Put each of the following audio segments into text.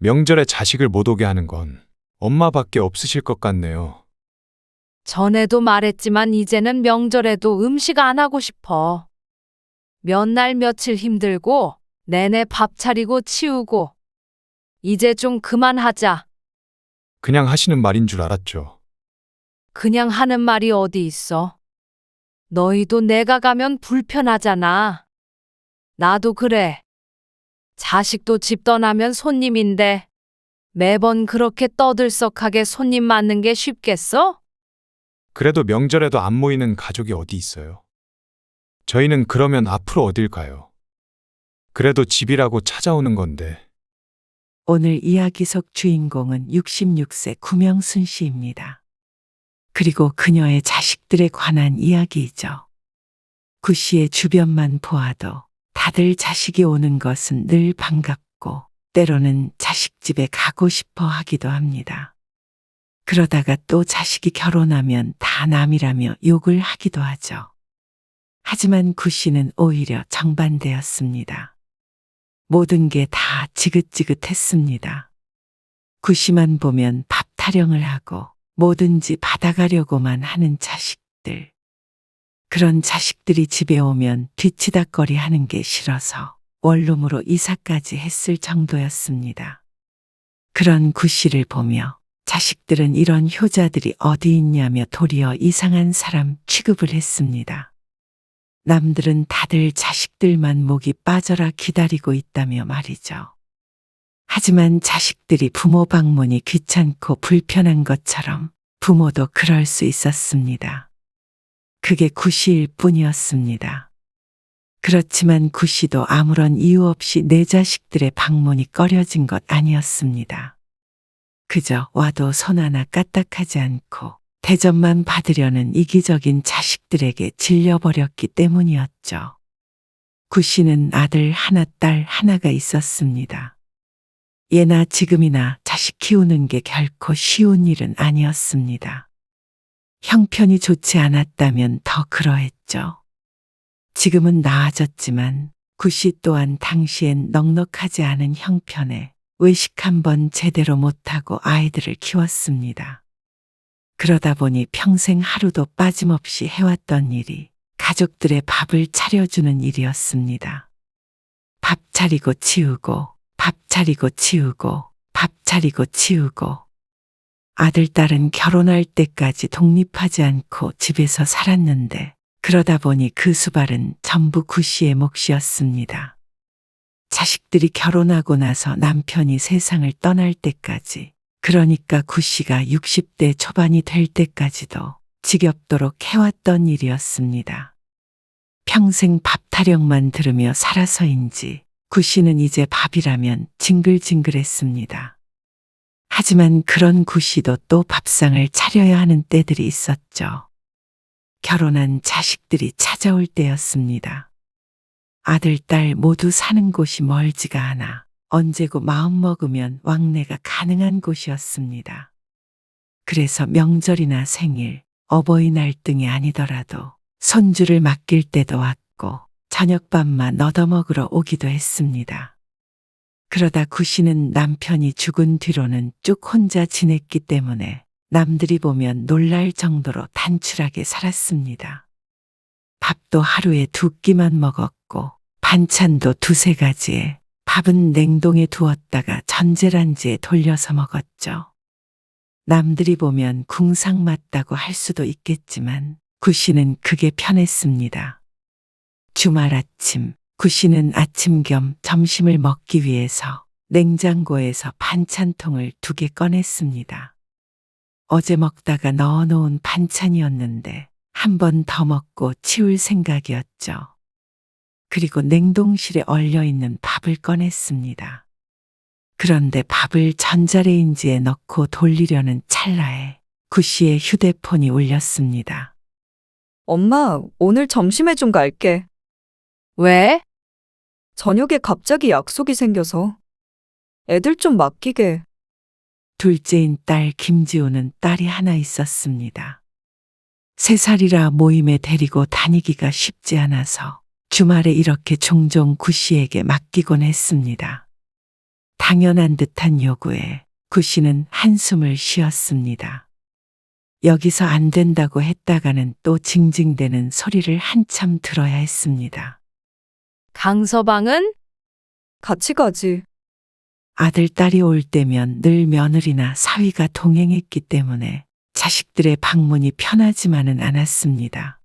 명절에 자식을 못 오게 하는 건 엄마밖에 없으실 것 같네요. 전에도 말했지만 이제는 명절에도 음식 안 하고 싶어. 몇 날 며칠 힘들고 내내 밥 차리고 치우고 이제 좀 그만하자. 그냥 하시는 말인 줄 알았죠. 그냥 하는 말이 어디 있어. 너희도 내가 가면 불편하잖아. 나도 그래. 자식도 집 떠나면 손님인데 매번 그렇게 떠들썩하게 손님 맞는 게 쉽겠어? 그래도 명절에도 안 모이는 가족이 어디 있어요? 저희는 그러면 앞으로 어딜 가요? 그래도 집이라고 찾아오는 건데. 오늘 이야기 속 주인공은 66세 구명순 씨입니다. 그리고 그녀의 자식들에 관한 이야기이죠. 구 씨의 주변만 보아도 다들 자식이 오는 것은 늘 반갑고 때로는 자식 집에 가고 싶어 하기도 합니다. 그러다가 또 자식이 결혼하면 다 남이라며 욕을 하기도 하죠. 하지만 구 씨는 오히려 정반대였습니다. 모든 게 다 지긋지긋했습니다. 구 씨만 보면 밥 타령을 하고 뭐든지 받아가려고만 하는 자식들. 그런 자식들이 집에 오면 뒤치다꺼리 하는 게 싫어서 원룸으로 이사까지 했을 정도였습니다. 그런 구 씨를 보며 자식들은 이런 효자들이 어디 있냐며 도리어 이상한 사람 취급을 했습니다. 남들은 다들 자식들만 목이 빠져라 기다리고 있다며 말이죠. 하지만 자식들이 부모 방문이 귀찮고 불편한 것처럼 부모도 그럴 수 있었습니다. 그게 구 씨일 뿐이었습니다. 그렇지만 구 씨도 아무런 이유 없이 내 자식들의 방문이 꺼려진 것 아니었습니다. 그저 와도 손 하나 까딱하지 않고 대접만 받으려는 이기적인 자식들에게 질려버렸기 때문이었죠. 구 씨는 아들 하나, 딸 하나가 있었습니다. 예나 지금이나 자식 키우는 게 결코 쉬운 일은 아니었습니다. 형편이 좋지 않았다면 더 그러했죠. 지금은 나아졌지만 구 씨 또한 당시엔 넉넉하지 않은 형편에 외식 한번 제대로 못하고 아이들을 키웠습니다. 그러다 보니 평생 하루도 빠짐없이 해왔던 일이 가족들의 밥을 차려주는 일이었습니다. 밥 차리고 치우고, 밥 차리고 치우고, 밥 차리고 치우고. 아들, 딸은 결혼할 때까지 독립하지 않고 집에서 살았는데 그러다 보니 그 수발은 전부 구 씨의 몫이었습니다. 자식들이 결혼하고 나서 남편이 세상을 떠날 때까지, 그러니까 구 씨가 60대 초반이 될 때까지도 지겹도록 해왔던 일이었습니다. 평생 밥 타령만 들으며 살아서인지 구 씨는 이제 밥이라면 징글징글했습니다. 하지만 그런 구 씨도 또 밥상을 차려야 하는 때들이 있었죠. 결혼한 자식들이 찾아올 때였습니다. 아들, 딸 모두 사는 곳이 멀지가 않아 언제고 마음먹으면 왕래가 가능한 곳이었습니다. 그래서 명절이나 생일, 어버이날 등이 아니더라도 손주를 맡길 때도 왔고 저녁밥만 얻어먹으러 오기도 했습니다. 그러다 구 씨는 남편이 죽은 뒤로는 쭉 혼자 지냈기 때문에 남들이 보면 놀랄 정도로 단출하게 살았습니다. 밥도 하루에 2끼만 먹었고 반찬도 2~3가지에 밥은 냉동에 두었다가 전재란지에 돌려서 먹었죠. 남들이 보면 궁상 맞다고 할 수도 있겠지만 구 씨는 그게 편했습니다. 주말 아침 구 씨는 아침 겸 점심을 먹기 위해서 냉장고에서 반찬통을 2개 꺼냈습니다. 어제 먹다가 넣어놓은 반찬이었는데 한 번 더 먹고 치울 생각이었죠. 그리고 냉동실에 얼려있는 밥을 꺼냈습니다. 그런데 밥을 전자레인지에 넣고 돌리려는 찰나에 구 씨의 휴대폰이 울렸습니다. 엄마, 오늘 점심에 좀 갈게. 왜? 저녁에 갑자기 약속이 생겨서. 애들 좀 맡기게. 둘째인 딸 김지우는 딸이 하나 있었습니다. 3살이라 모임에 데리고 다니기가 쉽지 않아서 주말에 이렇게 종종 구 씨에게 맡기곤 했습니다. 당연한 듯한 요구에 구 씨는 한숨을 쉬었습니다. 여기서 안 된다고 했다가는 또 징징대는 소리를 한참 들어야 했습니다. 강서방은? 같이 가지. 아들, 딸이 올 때면 늘 며느리나 사위가 동행했기 때문에 자식들의 방문이 편하지만은 않았습니다.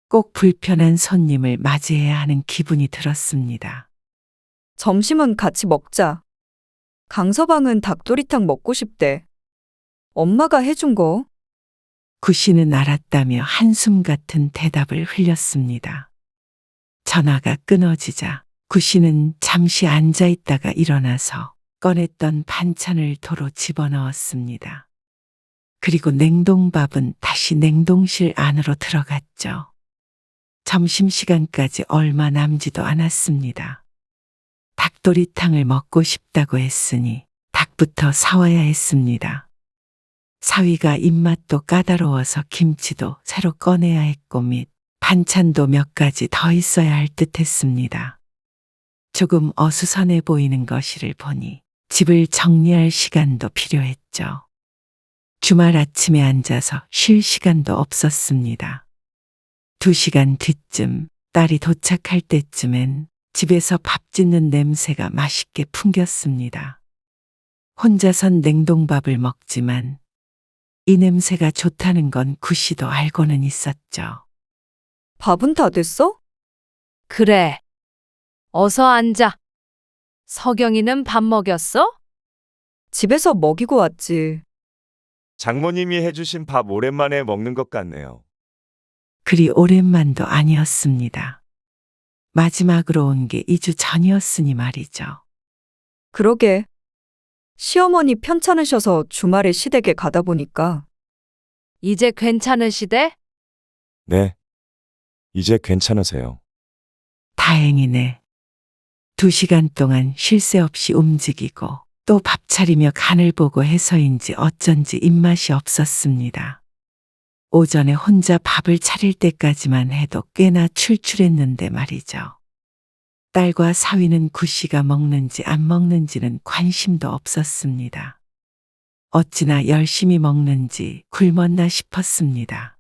꼭 불편한 손님을 맞이해야 하는 기분이 들었습니다. 점심은 같이 먹자. 강서방은 닭도리탕 먹고 싶대. 엄마가 해준 거. 구 씨는 알았다며 한숨 같은 대답을 흘렸습니다. 전화가 끊어지자 구 씨는 잠시 앉아 있다가 일어나서 꺼냈던 반찬을 도로 집어넣었습니다. 그리고 냉동밥은 다시 냉동실 안으로 들어갔죠. 점심시간까지 얼마 남지도 않았습니다. 닭도리탕을 먹고 싶다고 했으니 닭부터 사와야 했습니다. 사위가 입맛도 까다로워서 김치도 새로 꺼내야 했고 및 반찬도 몇 가지 더 있어야 할 듯 했습니다. 조금 어수선해 보이는 것이를 보니 집을 정리할 시간도 필요했죠. 주말 아침에 앉아서 쉴 시간도 없었습니다. 2시간 뒤쯤 딸이 도착할 때쯤엔 집에서 밥 짓는 냄새가 맛있게 풍겼습니다. 혼자선 냉동밥을 먹지만 이 냄새가 좋다는 건 구 씨도 알고는 있었죠. 밥은 다 됐어? 그래. 어서 앉아. 서경이는 밥 먹였어? 집에서 먹이고 왔지. 장모님이 해주신 밥 오랜만에 먹는 것 같네요. 그리 오랜만도 아니었습니다. 마지막으로 온 게 2주 전이었으니 말이죠. 그러게. 시어머니 편찮으셔서 주말에 시댁에 가다 보니까. 이제 괜찮으시대? 네. 이제 괜찮으세요. 다행이네. 2시간 동안 쉴 새 없이 움직이고 또 밥 차리며 간을 보고 해서인지 어쩐지 입맛이 없었습니다. 오전에 혼자 밥을 차릴 때까지만 해도 꽤나 출출했는데 말이죠. 딸과 사위는 구 씨가 먹는지 안 먹는지는 관심도 없었습니다. 어찌나 열심히 먹는지 굶었나 싶었습니다.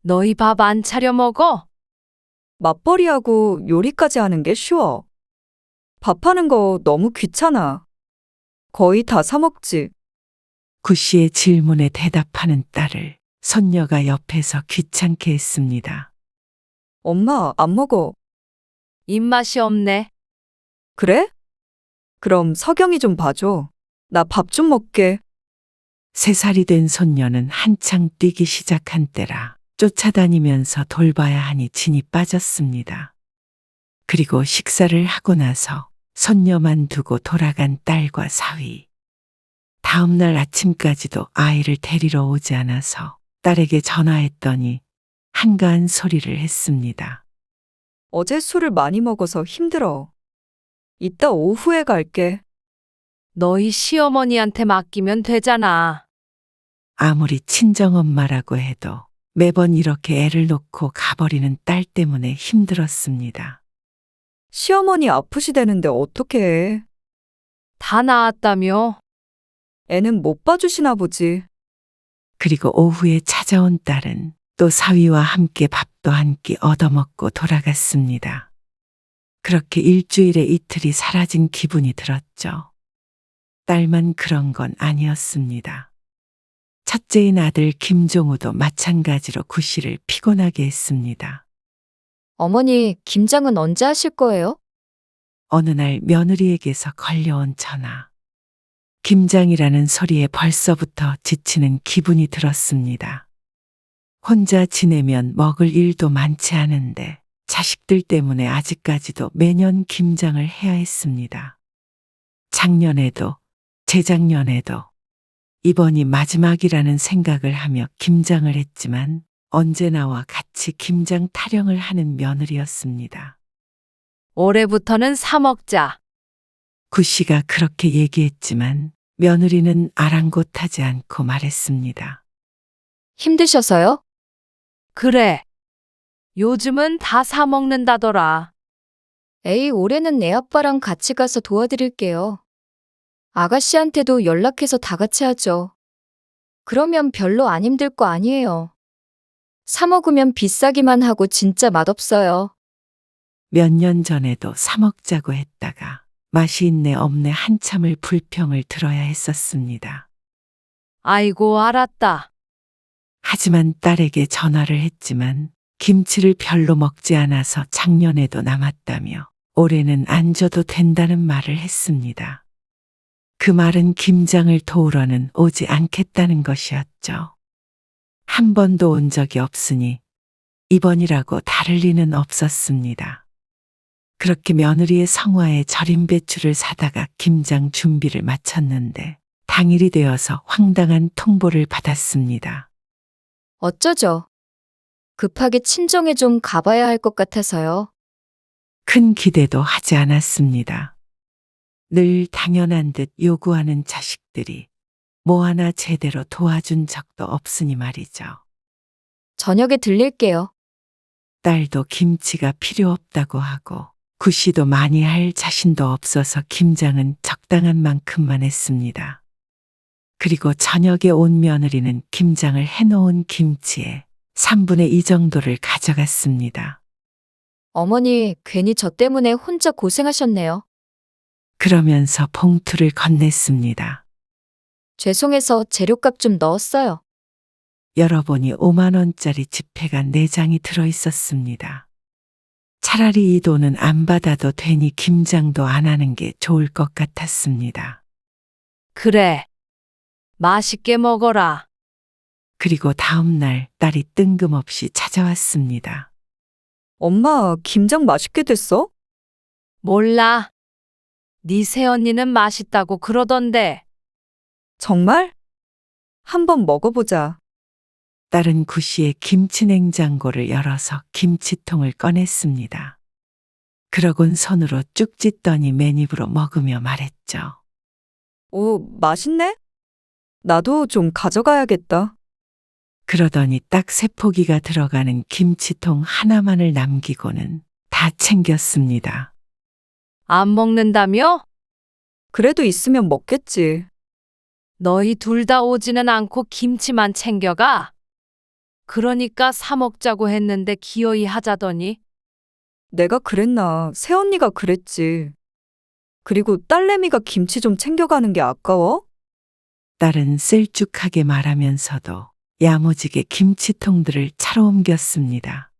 너희 밥 안 차려 먹어? 맞벌이하고 요리까지 하는 게 쉬워. 밥하는 거 너무 귀찮아. 거의 다 사 먹지. 구 씨의 질문에 대답하는 딸을 손녀가 옆에서 귀찮게 했습니다. 엄마, 안 먹어. 입맛이 없네. 그래? 그럼 서경이 좀 봐줘. 나 밥 좀 먹게. 3살이 된 손녀는 한창 뛰기 시작한 때라 쫓아다니면서 돌봐야 하니 진이 빠졌습니다. 그리고 식사를 하고 나서 손녀만 두고 돌아간 딸과 사위. 다음 날 아침까지도 아이를 데리러 오지 않아서 딸에게 전화했더니 한가한 소리를 했습니다. 어제 술을 많이 먹어서 힘들어. 이따 오후에 갈게. 너희 시어머니한테 맡기면 되잖아. 아무리 친정엄마라고 해도 매번 이렇게 애를 놓고 가버리는 딸 때문에 힘들었습니다. 시어머니 아프시대는데 어떻게 해. 다 나았다며. 애는 못 봐주시나 보지. 그리고 오후에 찾아온 딸은 또 사위와 함께 밥도 한 끼 얻어먹고 돌아갔습니다. 그렇게 일주일에 이틀이 사라진 기분이 들었죠. 딸만 그런 건 아니었습니다. 첫째인 아들 김종우도 마찬가지로 구 씨를 피곤하게 했습니다. 어머니, 김장은 언제 하실 거예요? 어느 날 며느리에게서 걸려온 전화. 김장이라는 소리에 벌써부터 지치는 기분이 들었습니다. 혼자 지내면 먹을 일도 많지 않은데 자식들 때문에 아직까지도 매년 김장을 해야 했습니다. 작년에도 재작년에도 이번이 마지막이라는 생각을 하며 김장을 했지만 언제나와 같이 김장 타령을 하는 며느리였습니다. 올해부터는 사 먹자. 구 씨가 그렇게 얘기했지만 며느리는 아랑곳하지 않고 말했습니다. 힘드셔서요? 그래. 요즘은 다 사 먹는다더라. 에이, 올해는 애 아빠랑 같이 가서 도와드릴게요. 아가씨한테도 연락해서 다 같이 하죠. 그러면 별로 안 힘들 거 아니에요. 사 먹으면 비싸기만 하고 진짜 맛없어요. 몇 년 전에도 사 먹자고 했다가 맛이 있네 없네 한참을 불평을 들어야 했었습니다. 아이고, 알았다. 하지만 딸에게 전화를 했지만 김치를 별로 먹지 않아서 작년에도 남았다며 올해는 안 줘도 된다는 말을 했습니다. 그 말은 김장을 도우러는 오지 않겠다는 것이었죠. 한 번도 온 적이 없으니 이번이라고 다를 리는 없었습니다. 그렇게 며느리의 성화에 절인 배추를 사다가 김장 준비를 마쳤는데 당일이 되어서 황당한 통보를 받았습니다. 어쩌죠? 급하게 친정에 좀 가봐야 할 것 같아서요. 큰 기대도 하지 않았습니다. 늘 당연한 듯 요구하는 자식들이 뭐 하나 제대로 도와준 적도 없으니 말이죠. 저녁에 들릴게요. 딸도 김치가 필요 없다고 하고 구씨도 많이 할 자신도 없어서 김장은 적당한 만큼만 했습니다. 그리고 저녁에 온 며느리는 김장을 해놓은 김치에 3분의 2 정도를 가져갔습니다. 어머니, 괜히 저 때문에 혼자 고생하셨네요. 그러면서 봉투를 건넸습니다. 죄송해서 재료값 좀 넣었어요. 열어보니 5만 원짜리 지폐가 4장이 들어 있었습니다. 차라리 이 돈은 안 받아도 되니 김장도 안 하는 게 좋을 것 같았습니다. 그래. 맛있게 먹어라. 그리고 다음 날 딸이 뜬금없이 찾아왔습니다. 엄마, 김장 맛있게 됐어? 몰라. 네 새언니는 맛있다고 그러던데. 정말? 한번 먹어보자. 딸은 구씨의 김치 냉장고를 열어서 김치통을 꺼냈습니다. 그러곤 손으로 쭉 찢더니 맨입으로 먹으며 말했죠. 오, 맛있네? 나도 좀 가져가야겠다. 그러더니 딱 3포기가 들어가는 김치통 하나만을 남기고는 다 챙겼습니다. 안 먹는다며? 그래도 있으면 먹겠지. 너희 둘 다 오지는 않고 김치만 챙겨가? 그러니까 사 먹자고 했는데 기어이 하자더니. 내가 그랬나? 새언니가 그랬지. 그리고 딸내미가 김치 좀 챙겨가는 게 아까워? 딸은 셀쭉하게 말하면서도 야무지게 김치통들을 차로 옮겼습니다.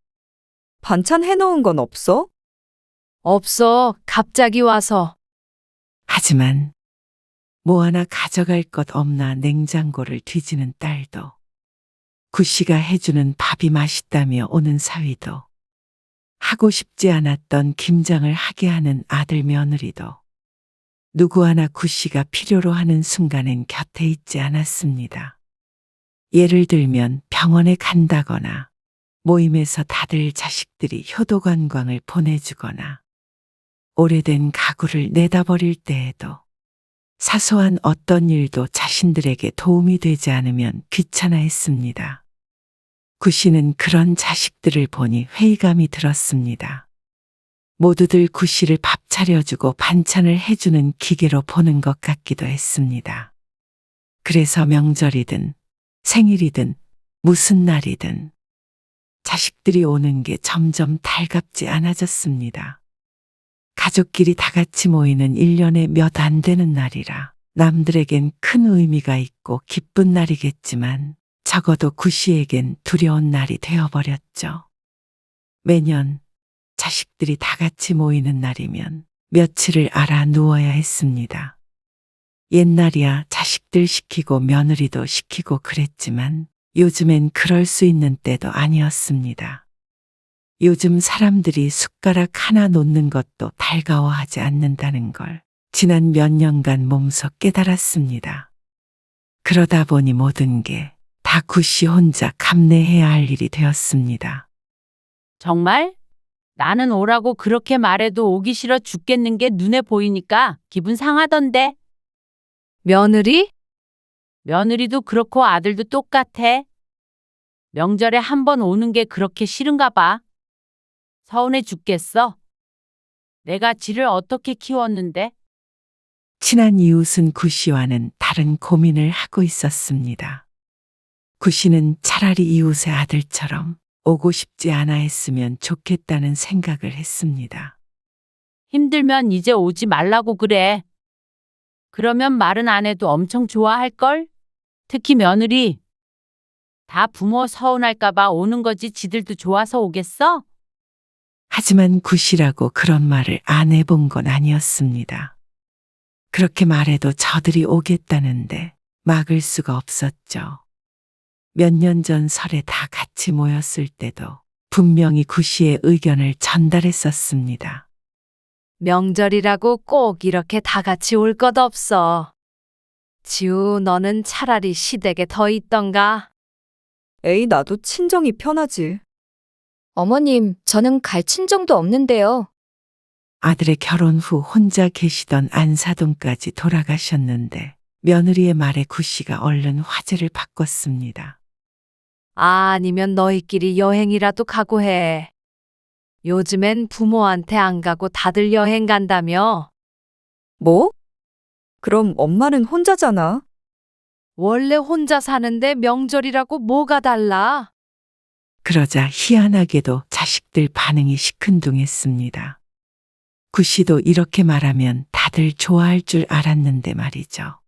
반찬 해놓은 건 없어? 없어. 갑자기 와서. 하지만 뭐 하나 가져갈 것 없나 냉장고를 뒤지는 딸도, 구씨가 해주는 밥이 맛있다며 오는 사위도, 하고 싶지 않았던 김장을 하게 하는 아들 며느리도 누구 하나 구씨가 필요로 하는 순간엔 곁에 있지 않았습니다. 예를 들면 병원에 간다거나 모임에서 다들 자식들이 효도 관광을 보내주거나 오래된 가구를 내다버릴 때에도 사소한 어떤 일도 자신들에게 도움이 되지 않으면 귀찮아했습니다. 구씨는 그런 자식들을 보니 회의감이 들었습니다. 모두들 구씨를 밥 차려주고 반찬을 해주는 기계로 보는 것 같기도 했습니다. 그래서 명절이든 생일이든 무슨 날이든 자식들이 오는 게 점점 달갑지 않아졌습니다. 가족끼리 다 같이 모이는 1년에 몇 안 되는 날이라 남들에겐 큰 의미가 있고 기쁜 날이겠지만 적어도 구씨에겐 두려운 날이 되어버렸죠. 매년 자식들이 다 같이 모이는 날이면 며칠을 알아 누워야 했습니다. 옛날이야 자식들 시키고 며느리도 시키고 그랬지만 요즘엔 그럴 수 있는 때도 아니었습니다. 요즘 사람들이 숟가락 하나 놓는 것도 달가워하지 않는다는 걸 지난 몇 년간 몸소 깨달았습니다. 그러다 보니 모든 게 다 구씨 혼자 감내해야 할 일이 되었습니다. 정말? 나는 오라고 그렇게 말해도 오기 싫어 죽겠는 게 눈에 보이니까 기분 상하던데. 며느리? 며느리도 그렇고 아들도 똑같아. 명절에 한 번 오는 게 그렇게 싫은가 봐. 서운해 죽겠어. 내가 지를 어떻게 키웠는데? 친한 이웃은 구 씨와는 다른 고민을 하고 있었습니다. 구 씨는 차라리 이웃의 아들처럼 오고 싶지 않아 했으면 좋겠다는 생각을 했습니다. 힘들면 이제 오지 말라고 그래. 그러면 말은 안 해도 엄청 좋아할걸? 특히 며느리. 다 부모 서운할까봐 오는 거지 지들도 좋아서 오겠어? 하지만 구 씨라고 그런 말을 안 해본 건 아니었습니다. 그렇게 말해도 저들이 오겠다는데 막을 수가 없었죠. 몇 년 전 설에 다 같이 모였을 때도 분명히 구 씨의 의견을 전달했었습니다. 명절이라고 꼭 이렇게 다 같이 올 것 없어. 지우, 너는 차라리 시댁에 더 있던가? 에이, 나도 친정이 편하지. 어머님, 저는 갈 친정도 없는데요. 아들의 결혼 후 혼자 계시던 안사동까지 돌아가셨는데 며느리의 말에 구 씨가 얼른 화제를 바꿨습니다. 아니면 너희끼리 여행이라도 가고 해. 요즘엔 부모한테 안 가고 다들 여행 간다며? 뭐? 그럼 엄마는 혼자잖아. 원래 혼자 사는데 명절이라고 뭐가 달라? 그러자 희한하게도 자식들 반응이 시큰둥했습니다. 구 씨도 이렇게 말하면 다들 좋아할 줄 알았는데 말이죠.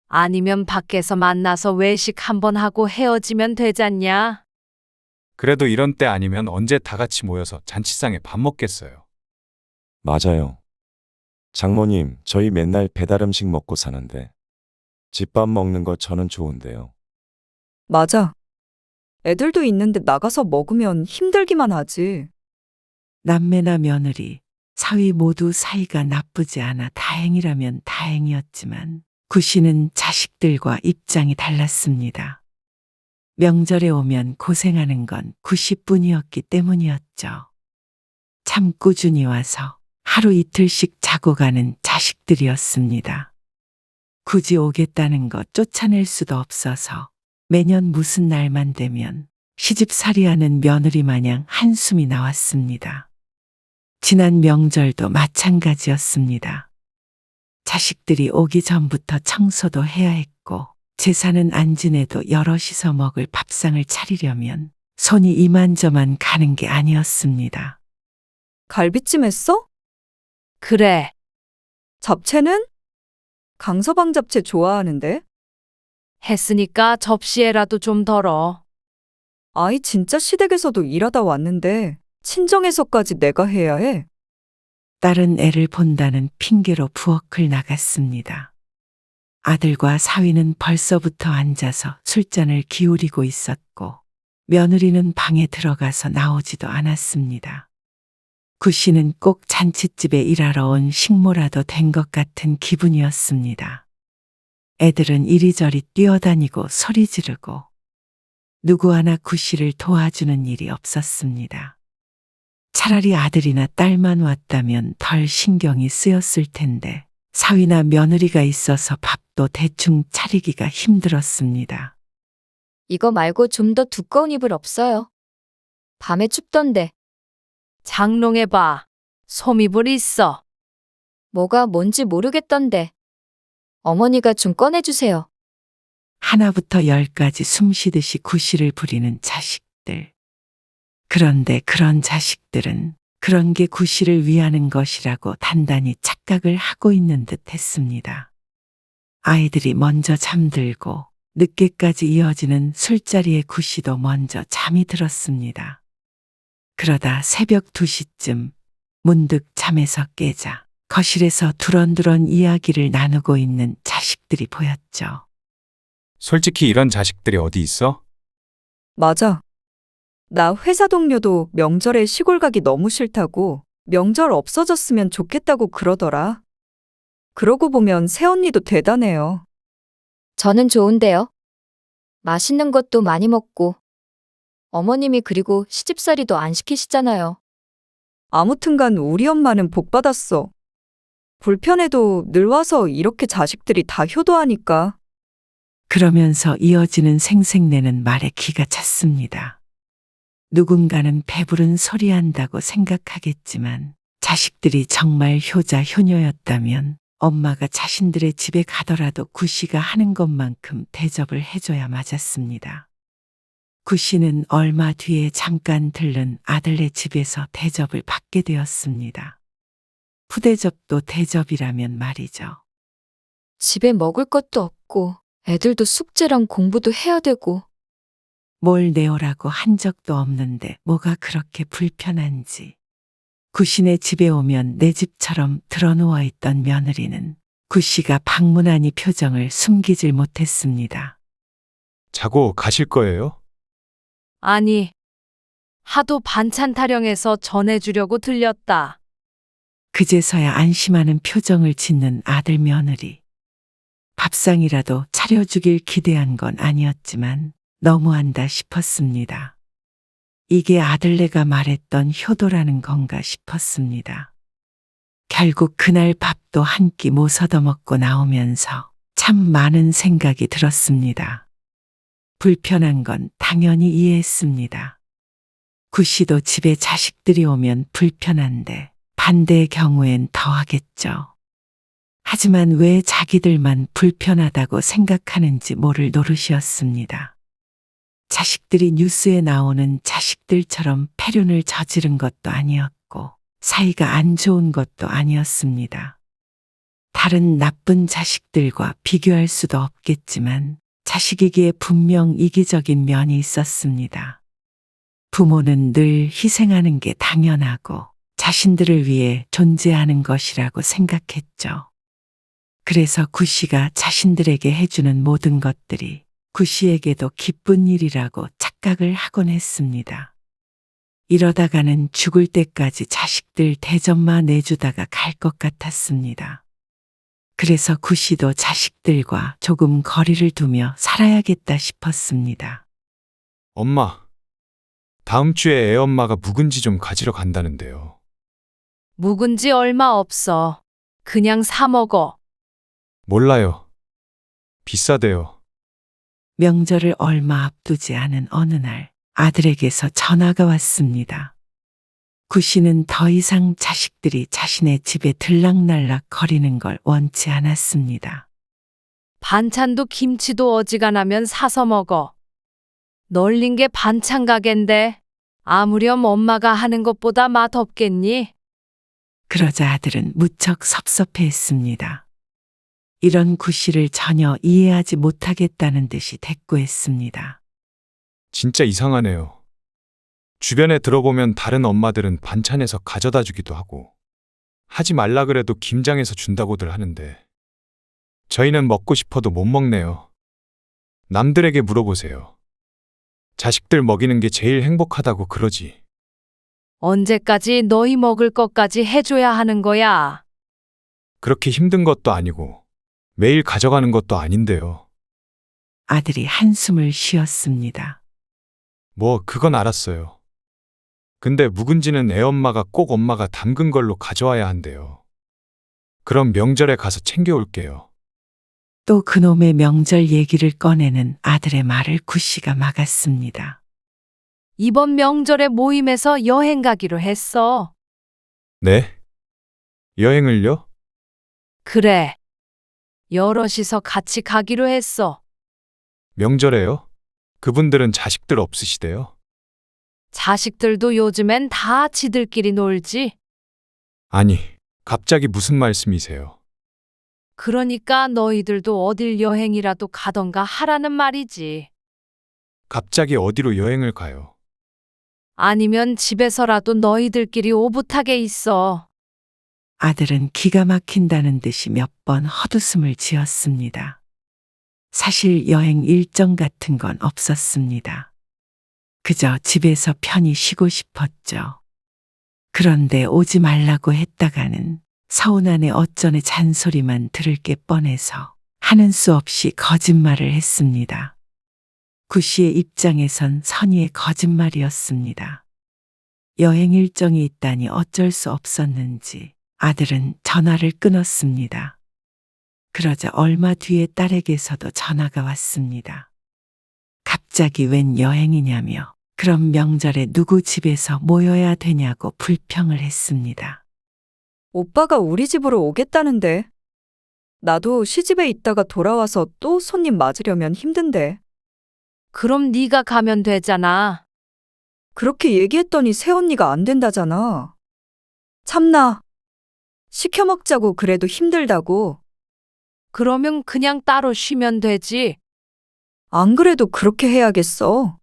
아니면 밖에서 만나서 외식 한번 하고 헤어지면 되잖냐? 그래도 이런 때 아니면 언제 다 같이 모여서 잔치상에 밥 먹겠어요. 맞아요. 장모님, 저희 맨날 배달 음식 먹고 사는데 집밥 먹는 거 저는 좋은데요. 맞아. 애들도 있는데 나가서 먹으면 힘들기만 하지. 남매나 며느리, 사위 모두 사이가 나쁘지 않아 다행이라면 다행이었지만 구 씨는 자식들과 입장이 달랐습니다. 명절에 오면 고생하는 건 구 씨뿐이었기 때문이었죠. 참 꾸준히 와서 하루 이틀씩 자고 가는 자식들이었습니다. 굳이 오겠다는 것 쫓아낼 수도 없어서 매년 무슨 날만 되면 시집살이하는 며느리 마냥 한숨이 나왔습니다. 지난 명절도 마찬가지였습니다. 자식들이 오기 전부터 청소도 해야 했고 제사는 안 지내도 여럿이서 먹을 밥상을 차리려면 손이 이만저만 가는 게 아니었습니다. 갈비찜 했어? 그래. 잡채는? 강서방 잡채 좋아하는데? 했으니까 접시에라도 좀 덜어. 아이 진짜 시댁에서도 일하다 왔는데 친정에서까지 내가 해야 해. 딸은 애를 본다는 핑계로 부엌을 나갔습니다. 아들과 사위는 벌써부터 앉아서 술잔을 기울이고 있었고 며느리는 방에 들어가서 나오지도 않았습니다. 구 씨는 꼭 잔칫집에 일하러 온 식모라도 된 것 같은 기분이었습니다. 애들은 이리저리 뛰어다니고 소리 지르고 누구 하나 구 씨를 도와주는 일이 없었습니다. 차라리 아들이나 딸만 왔다면 덜 신경이 쓰였을 텐데 사위나 며느리가 있어서 밥도 대충 차리기가 힘들었습니다. 이거 말고 좀 더 두꺼운 이불 없어요? 밤에 춥던데. 장롱해봐. 솜이불 있어. 뭐가 뭔지 모르겠던데. 어머니가 좀 꺼내주세요. 하나부터 열까지 숨쉬듯이 구실을 부리는 자식들. 그런데 그런 자식들은 그런 게 구실을 위하는 것이라고 단단히 착각을 하고 있는 듯 했습니다. 아이들이 먼저 잠들고 늦게까지 이어지는 술자리에 구씨도 먼저 잠이 들었습니다. 그러다 새벽 2시쯤 문득 잠에서 깨자 거실에서 두런두런 이야기를 나누고 있는 자식들이 보였죠. 솔직히 이런 자식들이 어디 있어? 맞아. 나 회사 동료도 명절에 시골 가기 너무 싫다고 명절 없어졌으면 좋겠다고 그러더라. 그러고 보면 새언니도 대단해요. 저는 좋은데요. 맛있는 것도 많이 먹고. 어머님이 그리고 시집살이도 안 시키시잖아요. 아무튼간 우리 엄마는 복 받았어. 불편해도 늘 와서 이렇게 자식들이 다 효도하니까. 그러면서 이어지는 생색내는 말에 기가 찼습니다. 누군가는 배부른 소리 한다고 생각하겠지만 자식들이 정말 효자 효녀였다면 엄마가 자신들의 집에 가더라도 구씨가 하는 것만큼 대접을 해줘야 맞았습니다. 구씨는 얼마 뒤에 잠깐 들른 아들네 집에서 대접을 받게 되었습니다. 푸대접도 대접이라면 말이죠. 집에 먹을 것도 없고 애들도 숙제랑 공부도 해야 되고 뭘 내오라고 한 적도 없는데 뭐가 그렇게 불편한지. 구씨네 집에 오면 내 집처럼 드러누워 있던 며느리는 구씨가 방문하니 표정을 숨기질 못했습니다. 자고 가실 거예요? 아니, 하도 반찬 타령해서 전해주려고 들렸다. 그제서야 안심하는 표정을 짓는 아들 며느리. 밥상이라도 차려주길 기대한 건 아니었지만 너무한다 싶었습니다. 이게 아들네가 말했던 효도라는 건가 싶었습니다. 결국 그날 밥도 한 끼 못 얻어먹고 나오면서 참 많은 생각이 들었습니다. 불편한 건 당연히 이해했습니다. 구씨도 집에 자식들이 오면 불편한데 반대의 경우엔 더하겠죠. 하지만 왜 자기들만 불편하다고 생각하는지 모를 노릇이었습니다. 자식들이 뉴스에 나오는 자식들처럼 폐륜을 저지른 것도 아니었고 사이가 안 좋은 것도 아니었습니다. 다른 나쁜 자식들과 비교할 수도 없겠지만 자식이기에 분명 이기적인 면이 있었습니다. 부모는 늘 희생하는 게 당연하고 자신들을 위해 존재하는 것이라고 생각했죠. 그래서 구씨가 자신들에게 해주는 모든 것들이 구씨에게도 기쁜 일이라고 착각을 하곤 했습니다. 이러다가는 죽을 때까지 자식들 대접만 내주다가 갈 것 같았습니다. 그래서 구씨도 자식들과 조금 거리를 두며 살아야겠다 싶었습니다. 엄마, 다음 주에 애엄마가 묵은지 좀 가지러 간다는데요. 묵은지 얼마 없어. 그냥 사 먹어. 몰라요. 비싸대요. 명절을 얼마 앞두지 않은 어느 날 아들에게서 전화가 왔습니다. 구씨는 더 이상 자식들이 자신의 집에 들락날락 거리는 걸 원치 않았습니다. 반찬도 김치도 어지간하면 사서 먹어. 널린 게 반찬 가게인데 아무렴 엄마가 하는 것보다 맛없겠니? 그러자 아들은 무척 섭섭해했습니다. 이런 구씨를 전혀 이해하지 못하겠다는 듯이 대꾸했습니다. 진짜 이상하네요. 주변에 들어보면 다른 엄마들은 반찬에서 가져다 주기도 하고 하지 말라 그래도 김장해서 준다고들 하는데 저희는 먹고 싶어도 못 먹네요. 남들에게 물어보세요. 자식들 먹이는 게 제일 행복하다고 그러지. 언제까지 너희 먹을 것까지 해줘야 하는 거야? 그렇게 힘든 것도 아니고 매일 가져가는 것도 아닌데요. 아들이 한숨을 쉬었습니다. 뭐 그건 알았어요. 근데 묵은지는 애엄마가 꼭 엄마가 담근 걸로 가져와야 한대요. 그럼 명절에 가서 챙겨올게요. 또 그놈의 명절 얘기를 꺼내는 아들의 말을 구씨가 막았습니다. 이번 명절에 모임에서 여행 가기로 했어. 네? 여행을요? 그래. 여럿이서 같이 가기로 했어. 명절에요? 그분들은 자식들 없으시대요? 자식들도 요즘엔 다 지들끼리 놀지. 아니, 갑자기 무슨 말씀이세요? 그러니까 너희들도 어딜 여행이라도 가던가 하라는 말이지. 갑자기 어디로 여행을 가요? 아니면 집에서라도 너희들끼리 오붓하게 있어. 아들은 기가 막힌다는 듯이 몇 번 헛웃음을 지었습니다. 사실 여행 일정 같은 건 없었습니다. 그저 집에서 편히 쉬고 싶었죠. 그런데 오지 말라고 했다가는 서운하네 어쩌네 잔소리만 들을 게 뻔해서 하는 수 없이 거짓말을 했습니다. 구씨의 입장에선 선의의 거짓말이었습니다. 여행 일정이 있다니 어쩔 수 없었는지 아들은 전화를 끊었습니다. 그러자 얼마 뒤에 딸에게서도 전화가 왔습니다. 갑자기 웬 여행이냐며 그럼 명절에 누구 집에서 모여야 되냐고 불평을 했습니다. 오빠가 우리 집으로 오겠다는데 나도 시집에 있다가 돌아와서 또 손님 맞으려면 힘든데. 그럼 네가 가면 되잖아. 그렇게 얘기했더니 새언니가 안 된다잖아. 참나. 시켜 먹자고 그래도 힘들다고. 그러면 그냥 따로 쉬면 되지. 안 그래도 그렇게 해야겠어.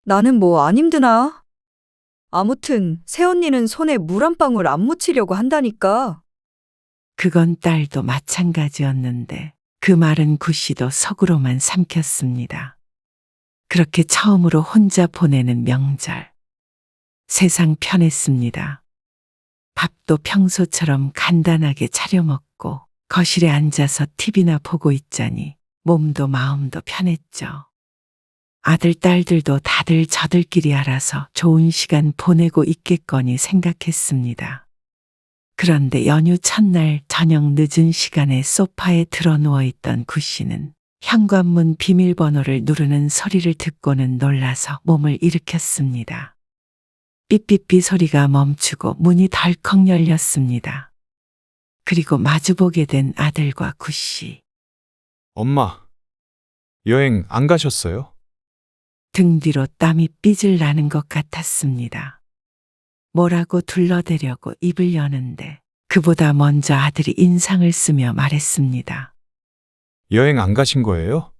나는 뭐 안 힘드나? 아무튼 새언니는 손에 물 한 방울 안 묻히려고 한다니까. 그건 딸도 마찬가지였는데 그 말은 구씨도 속으로만 삼켰습니다. 그렇게 처음으로 혼자 보내는 명절. 세상 편했습니다. 밥도 평소처럼 간단하게 차려 먹고 거실에 앉아서 TV나 보고 있자니 몸도 마음도 편했죠. 아들, 딸들도 다들 저들끼리 알아서 좋은 시간 보내고 있겠거니 생각했습니다. 그런데 연휴 첫날 저녁 늦은 시간에 소파에 드러 누워있던 구씨는 현관문 비밀번호를 누르는 소리를 듣고는 놀라서 몸을 일으켰습니다. 삐삐삐 소리가 멈추고 문이 덜컥 열렸습니다. 그리고 마주보게 된 아들과 구씨. 엄마, 여행 안 가셨어요? 등 뒤로 땀이 삐질 나는 것 같았습니다. 뭐라고 둘러대려고 입을 여는데 그보다 먼저 아들이 인상을 쓰며 말했습니다. 여행 안 가신 거예요?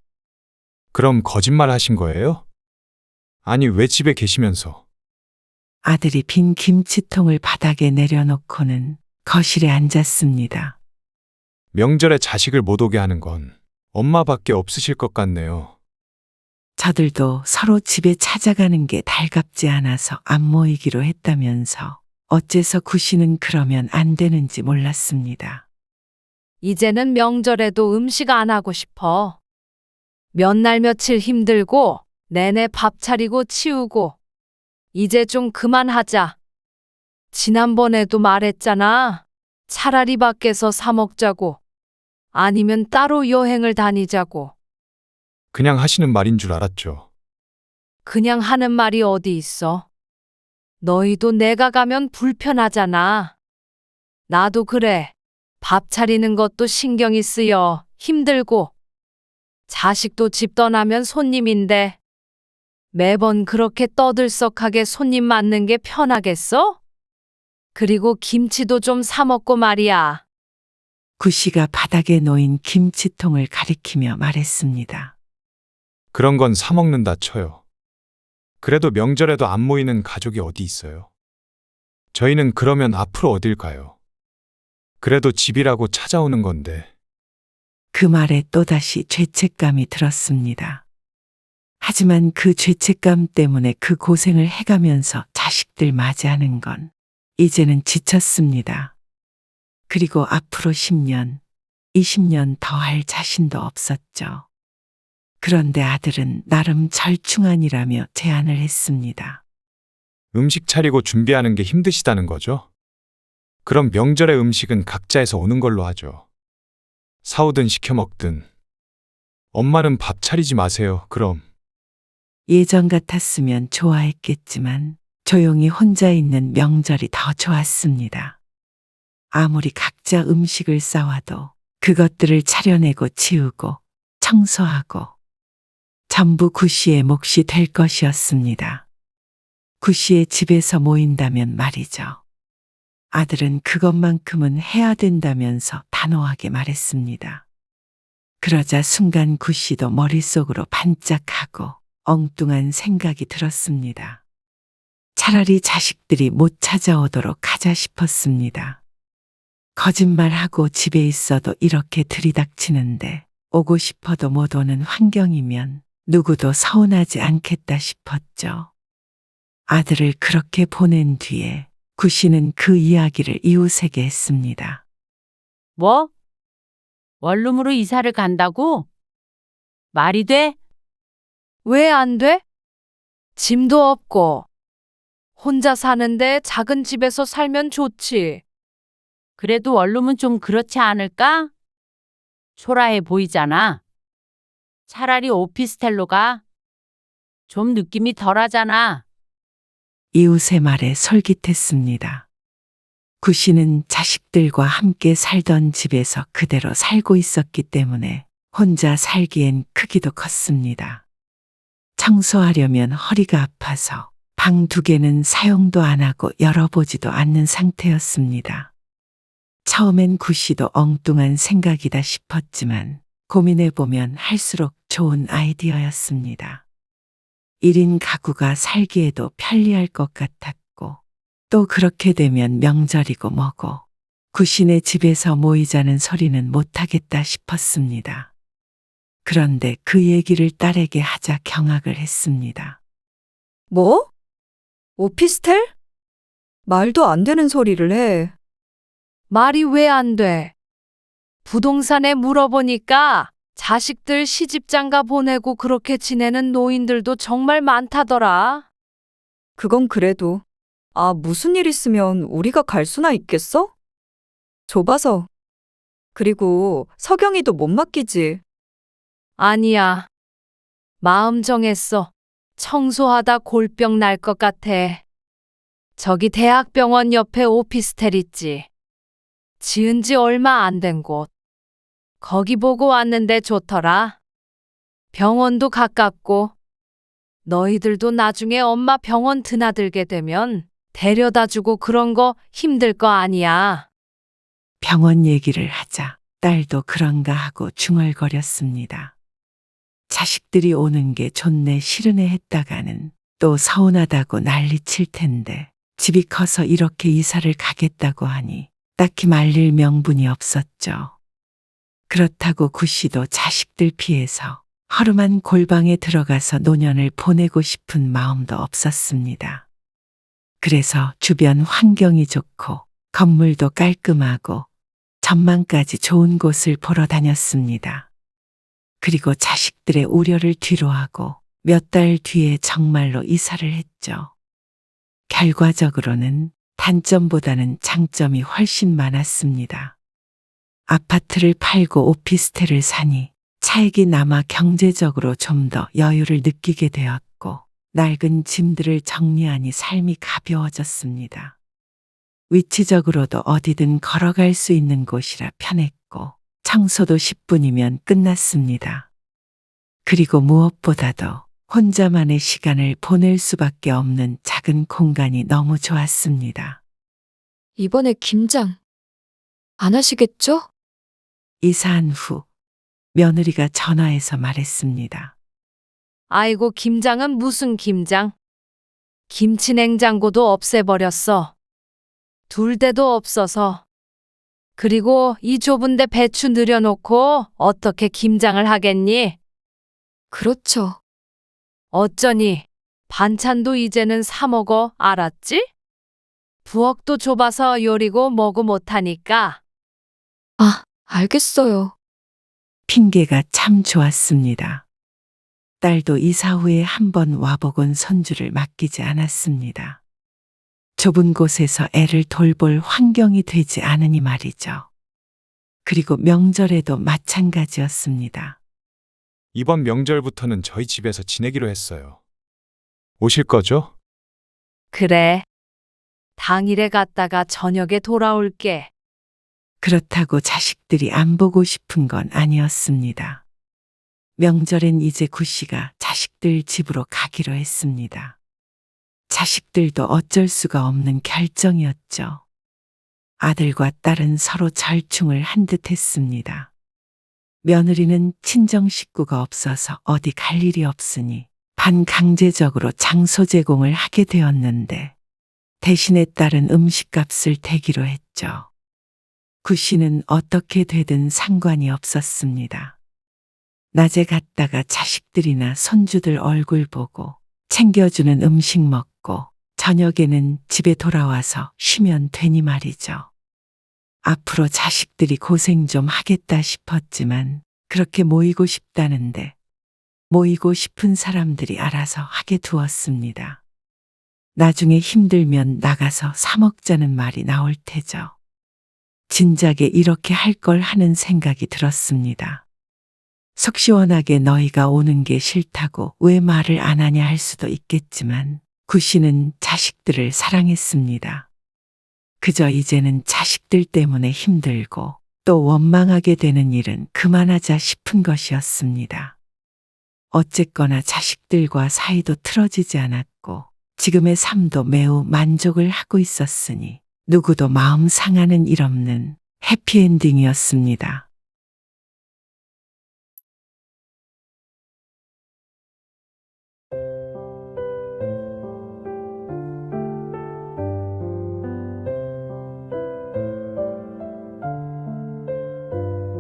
그럼 거짓말 하신 거예요? 아니, 왜 집에 계시면서? 아들이 빈 김치통을 바닥에 내려놓고는 거실에 앉았습니다. 명절에 자식을 못 오게 하는 건 엄마밖에 없으실 것 같네요. 저들도 서로 집에 찾아가는 게 달갑지 않아서 안 모이기로 했다면서 어째서 구씨는 그러면 안 되는지 몰랐습니다. 이제는 명절에도 음식 안 하고 싶어. 몇 날 며칠 힘들고 내내 밥 차리고 치우고 이제 좀 그만하자. 지난번에도 말했잖아. 차라리 밖에서 사 먹자고. 아니면 따로 여행을 다니자고. 그냥 하시는 말인 줄 알았죠. 그냥 하는 말이 어디 있어. 너희도 내가 가면 불편하잖아. 나도 그래. 밥 차리는 것도 신경이 쓰여 힘들고. 자식도 집 떠나면 손님인데 매번 그렇게 떠들썩하게 손님 맞는 게 편하겠어? 그리고 김치도 좀 사 먹고 말이야. 구씨가 바닥에 놓인 김치통을 가리키며 말했습니다. 그런 건 사 먹는다 쳐요. 그래도 명절에도 안 모이는 가족이 어디 있어요? 저희는 그러면 앞으로 어딜 가요? 그래도 집이라고 찾아오는 건데. 그 말에 또다시 죄책감이 들었습니다. 하지만 그 죄책감 때문에 그 고생을 해가면서 자식들 맞이하는 건 이제는 지쳤습니다. 그리고 앞으로 10년, 20년 더 할 자신도 없었죠. 그런데 아들은 나름 절충안이라며 제안을 했습니다. 음식 차리고 준비하는 게 힘드시다는 거죠? 그럼 명절의 음식은 각자에서 오는 걸로 하죠. 사오든 시켜 먹든. 엄마는 밥 차리지 마세요, 그럼. 예전 같았으면 좋아했겠지만 조용히 혼자 있는 명절이 더 좋았습니다. 아무리 각자 음식을 싸와도 그것들을 차려내고 치우고 청소하고 전부 구씨의 몫이 될 것이었습니다. 구씨의 집에서 모인다면 말이죠. 아들은 그것만큼은 해야 된다면서 단호하게 말했습니다. 그러자 순간 구씨도 머릿속으로 반짝하고 엉뚱한 생각이 들었습니다. 차라리 자식들이 못 찾아오도록 하자 싶었습니다. 거짓말하고 집에 있어도 이렇게 들이닥치는데 오고 싶어도 못 오는 환경이면 누구도 서운하지 않겠다 싶었죠. 아들을 그렇게 보낸 뒤에 구씨는 그 이야기를 이웃에게 했습니다. 뭐? 원룸으로 이사를 간다고? 말이 돼? 왜 안 돼? 짐도 없고. 혼자 사는데 작은 집에서 살면 좋지. 그래도 원룸은 좀 그렇지 않을까? 초라해 보이잖아. 차라리 오피스텔로 가. 좀 느낌이 덜하잖아. 이웃의 말에 솔깃했습니다. 구 씨는 자식들과 함께 살던 집에서 그대로 살고 있었기 때문에 혼자 살기엔 크기도 컸습니다. 청소하려면 허리가 아파서 방 2개는 사용도 안 하고 열어보지도 않는 상태였습니다. 처음엔 구 씨도 엉뚱한 생각이다 싶었지만 고민해보면 할수록 좋은 아이디어였습니다. 1인 가구가 살기에도 편리할 것 같았고 또 그렇게 되면 명절이고 뭐고 구신의 집에서 모이자는 소리는 못하겠다 싶었습니다. 그런데 그 얘기를 딸에게 하자 경악을 했습니다. 뭐? 오피스텔? 말도 안 되는 소리를 해. 말이 왜 안 돼? 부동산에 물어보니까 자식들 시집장가 보내고 그렇게 지내는 노인들도 정말 많다더라. 그건 그래도. 아, 무슨 일 있으면 우리가 갈 수나 있겠어? 좁아서. 그리고 석영이도 못 맡기지. 아니야. 마음 정했어. 청소하다 골병 날 것 같아. 저기 대학병원 옆에 오피스텔 있지. 지은 지 얼마 안 된 곳. 거기 보고 왔는데 좋더라. 병원도 가깝고. 너희들도 나중에 엄마 병원 드나들게 되면 데려다 주고 그런 거 힘들 거 아니야. 병원 얘기를 하자 딸도 그런가 하고 중얼거렸습니다. 자식들이 오는 게 좋네 싫으네 했다가는 또 서운하다고 난리칠 텐데 집이 커서 이렇게 이사를 가겠다고 하니 딱히 말릴 명분이 없었죠. 그렇다고 구 씨도 자식들 피해서 허름한 골방에 들어가서 노년을 보내고 싶은 마음도 없었습니다. 그래서 주변 환경이 좋고 건물도 깔끔하고 전망까지 좋은 곳을 보러 다녔습니다. 그리고 자식들의 우려를 뒤로하고 몇 달 뒤에 정말로 이사를 했죠. 결과적으로는 단점보다는 장점이 훨씬 많았습니다. 아파트를 팔고 오피스텔을 사니 차익이 남아 경제적으로 좀 더 여유를 느끼게 되었고 낡은 짐들을 정리하니 삶이 가벼워졌습니다. 위치적으로도 어디든 걸어갈 수 있는 곳이라 편했고 청소도 10분이면 끝났습니다. 그리고 무엇보다도 혼자만의 시간을 보낼 수밖에 없는 작은 공간이 너무 좋았습니다. 이번에 김장 안 하시겠죠? 이사한 후 며느리가 전화해서 말했습니다. 아이고, 김장은 무슨 김장? 김치 냉장고도 없애버렸어. 둘 데도 없어서. 그리고 이 좁은데 배추 늘여놓고 어떻게 김장을 하겠니? 그렇죠. 어쩌니? 반찬도 이제는 사 먹어, 알았지? 부엌도 좁아서 요리고 뭐고 못하니까. 아, 알겠어요. 핑계가 참 좋았습니다. 딸도 이사 후에 한번 와보곤 손주를 맡기지 않았습니다. 좁은 곳에서 애를 돌볼 환경이 되지 않으니 말이죠. 그리고 명절에도 마찬가지였습니다. 이번 명절부터는 저희 집에서 지내기로 했어요. 오실 거죠? 그래. 당일에 갔다가 저녁에 돌아올게. 그렇다고 자식들이 안 보고 싶은 건 아니었습니다. 명절엔 이제 구 씨가 자식들 집으로 가기로 했습니다. 자식들도 어쩔 수가 없는 결정이었죠. 아들과 딸은 서로 절충을 한 듯 했습니다. 며느리는 친정 식구가 없어서 어디 갈 일이 없으니 반강제적으로 장소 제공을 하게 되었는데 대신에 딸은 음식값을 대기로 했죠. 구 씨는 어떻게 되든 상관이 없었습니다. 낮에 갔다가 자식들이나 손주들 얼굴 보고 챙겨주는 음식 먹고 저녁에는 집에 돌아와서 쉬면 되니 말이죠. 앞으로 자식들이 고생 좀 하겠다 싶었지만 그렇게 모이고 싶다는데 모이고 싶은 사람들이 알아서 하게 두었습니다. 나중에 힘들면 나가서 사 먹자는 말이 나올 테죠. 진작에 이렇게 할 걸 하는 생각이 들었습니다. 속 시원하게 너희가 오는 게 싫다고 왜 말을 안 하냐 할 수도 있겠지만 구 씨는 자식들을 사랑했습니다. 그저 이제는 자식들 때문에 힘들고 또 원망하게 되는 일은 그만하자 싶은 것이었습니다. 어쨌거나 자식들과 사이도 틀어지지 않았고 지금의 삶도 매우 만족을 하고 있었으니 누구도 마음 상하는 일 없는 해피엔딩이었습니다.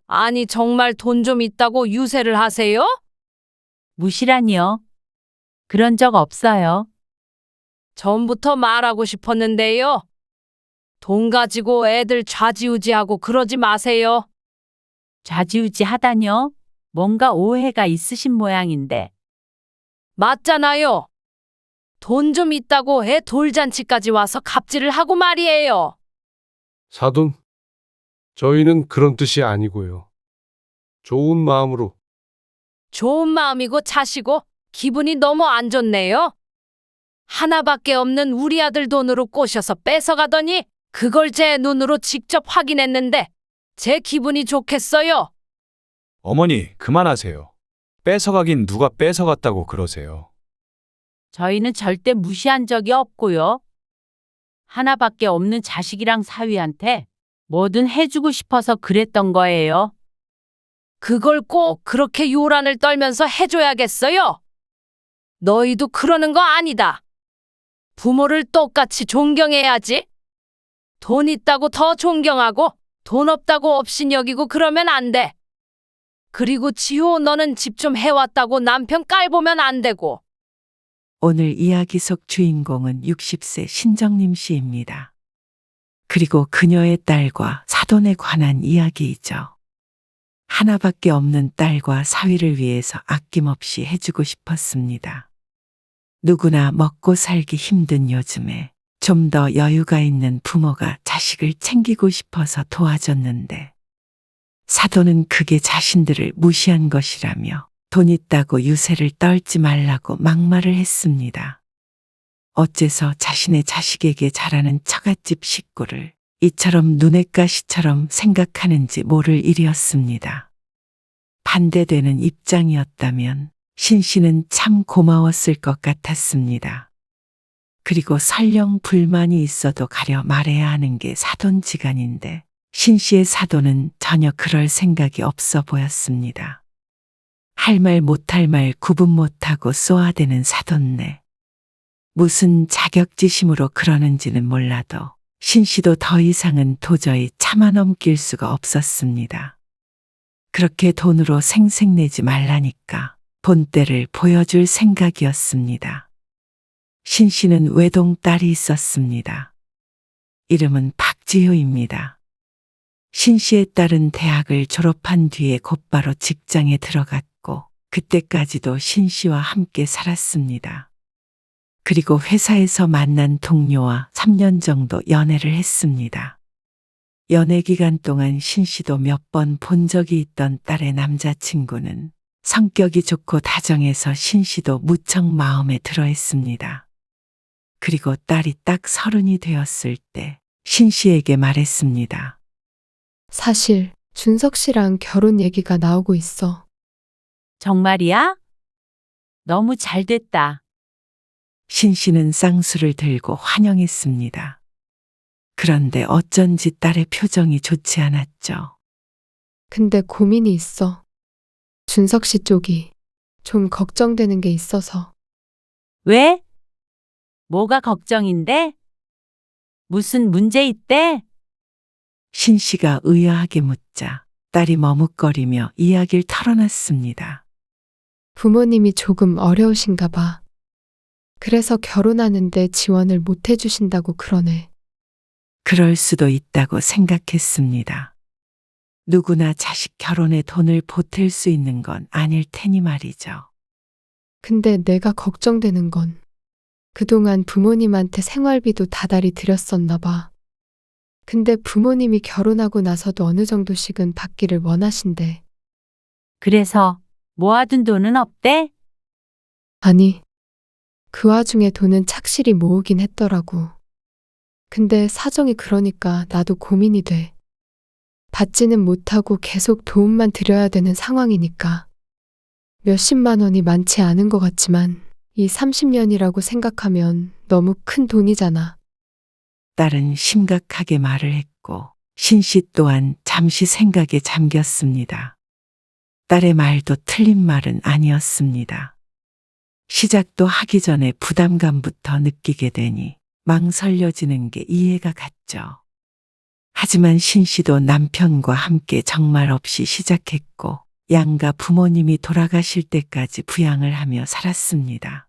아니, 정말 돈 좀 있다고 유세를 하세요? 무시라니요. 그런 적 없어요. 전부터 말하고 싶었는데요. 돈 가지고 애들 좌지우지하고 그러지 마세요. 좌지우지 하다뇨? 뭔가 오해가 있으신 모양인데. 맞잖아요. 돈 좀 있다고 애 돌잔치까지 와서 갑질을 하고 말이에요. 사돈, 저희는 그런 뜻이 아니고요. 좋은 마음으로. 좋은 마음이고 차시고 기분이 너무 안 좋네요. 하나밖에 없는 우리 아들 돈으로 꼬셔서 뺏어가더니 그걸 제 눈으로 직접 확인했는데 제 기분이 좋겠어요. 어머니, 그만하세요. 뺏어가긴 누가 뺏어갔다고 그러세요. 저희는 절대 무시한 적이 없고요. 하나밖에 없는 자식이랑 사위한테 뭐든 해주고 싶어서 그랬던 거예요. 그걸 꼭 그렇게 요란을 떨면서 해줘야겠어요. 너희도 그러는 거 아니다. 부모를 똑같이 존경해야지. 돈 있다고 더 존경하고 돈 없다고 업신여기고 그러면 안 돼. 그리고 지호, 너는 집 좀 해왔다고 남편 깔보면 안 되고. 오늘 이야기 속 주인공은 60세 신정림 씨입니다. 그리고 그녀의 딸과 사돈에 관한 이야기이죠. 하나밖에 없는 딸과 사위를 위해서 아낌없이 해주고 싶었습니다. 누구나 먹고 살기 힘든 요즘에 좀 더 여유가 있는 부모가 자식을 챙기고 싶어서 도와줬는데 사돈은 그게 자신들을 무시한 것이라며 돈 있다고 유세를 떨지 말라고 막말을 했습니다. 어째서 자신의 자식에게 잘하는 처갓집 식구를 이처럼 눈엣 가시처럼 생각하는지 모를 일이었습니다. 반대되는 입장이었다면 신 씨는 참 고마웠을 것 같았습니다. 그리고 설령 불만이 있어도 가려 말해야 하는 게 사돈지간인데 신 씨의 사돈은 전혀 그럴 생각이 없어 보였습니다. 할 말 못할 말 구분 못하고 쏘아대는 사돈네. 무슨 자격지심으로 그러는지는 몰라도 신 씨도 더 이상은 도저히 참아 넘길 수가 없었습니다. 그렇게 돈으로 생색내지 말라니까 본때를 보여줄 생각이었습니다. 신 씨는 외동딸이 있었습니다. 이름은 박지효입니다. 신 씨의 딸은 대학을 졸업한 뒤에 곧바로 직장에 들어갔고 그때까지도 신 씨와 함께 살았습니다. 그리고 회사에서 만난 동료와 3년 정도 연애를 했습니다. 연애 기간 동안 신 씨도 몇 번 본 적이 있던 딸의 남자친구는 성격이 좋고 다정해서 신 씨도 무척 마음에 들어 했습니다. 그리고 딸이 딱 30이 되었을 때 신 씨에게 말했습니다. 사실 준석 씨랑 결혼 얘기가 나오고 있어. 정말이야? 너무 잘 됐다. 신 씨는 쌍수를 들고 환영했습니다. 그런데 어쩐지 딸의 표정이 좋지 않았죠. 근데 고민이 있어. 준석 씨 쪽이 좀 걱정되는 게 있어서. 왜? 뭐가 걱정인데? 무슨 문제 있대? 신 씨가 의아하게 묻자 딸이 머뭇거리며 이야기를 털어놨습니다. 부모님이 조금 어려우신가 봐. 그래서 결혼하는데 지원을 못 해주신다고 그러네. 그럴 수도 있다고 생각했습니다. 누구나 자식 결혼에 돈을 보탤 수 있는 건 아닐 테니 말이죠. 근데 내가 걱정되는 건 그동안 부모님한테 생활비도 다달이 드렸었나 봐. 근데 부모님이 결혼하고 나서도 어느 정도씩은 받기를 원하신대. 그래서 모아둔 돈은 없대? 아니, 그 와중에 돈은 착실히 모으긴 했더라고. 근데 사정이 그러니까 나도 고민이 돼. 받지는 못하고 계속 도움만 드려야 되는 상황이니까. 몇십만 원이 많지 않은 것 같지만 이 30년이라고 생각하면 너무 큰 돈이잖아. 딸은 심각하게 말을 했고 신씨 또한 잠시 생각에 잠겼습니다. 딸의 말도 틀린 말은 아니었습니다. 시작도 하기 전에 부담감부터 느끼게 되니 망설여지는 게 이해가 갔죠. 하지만 신씨도 남편과 함께 정말 없이 시작했고 양가 부모님이 돌아가실 때까지 부양을 하며 살았습니다.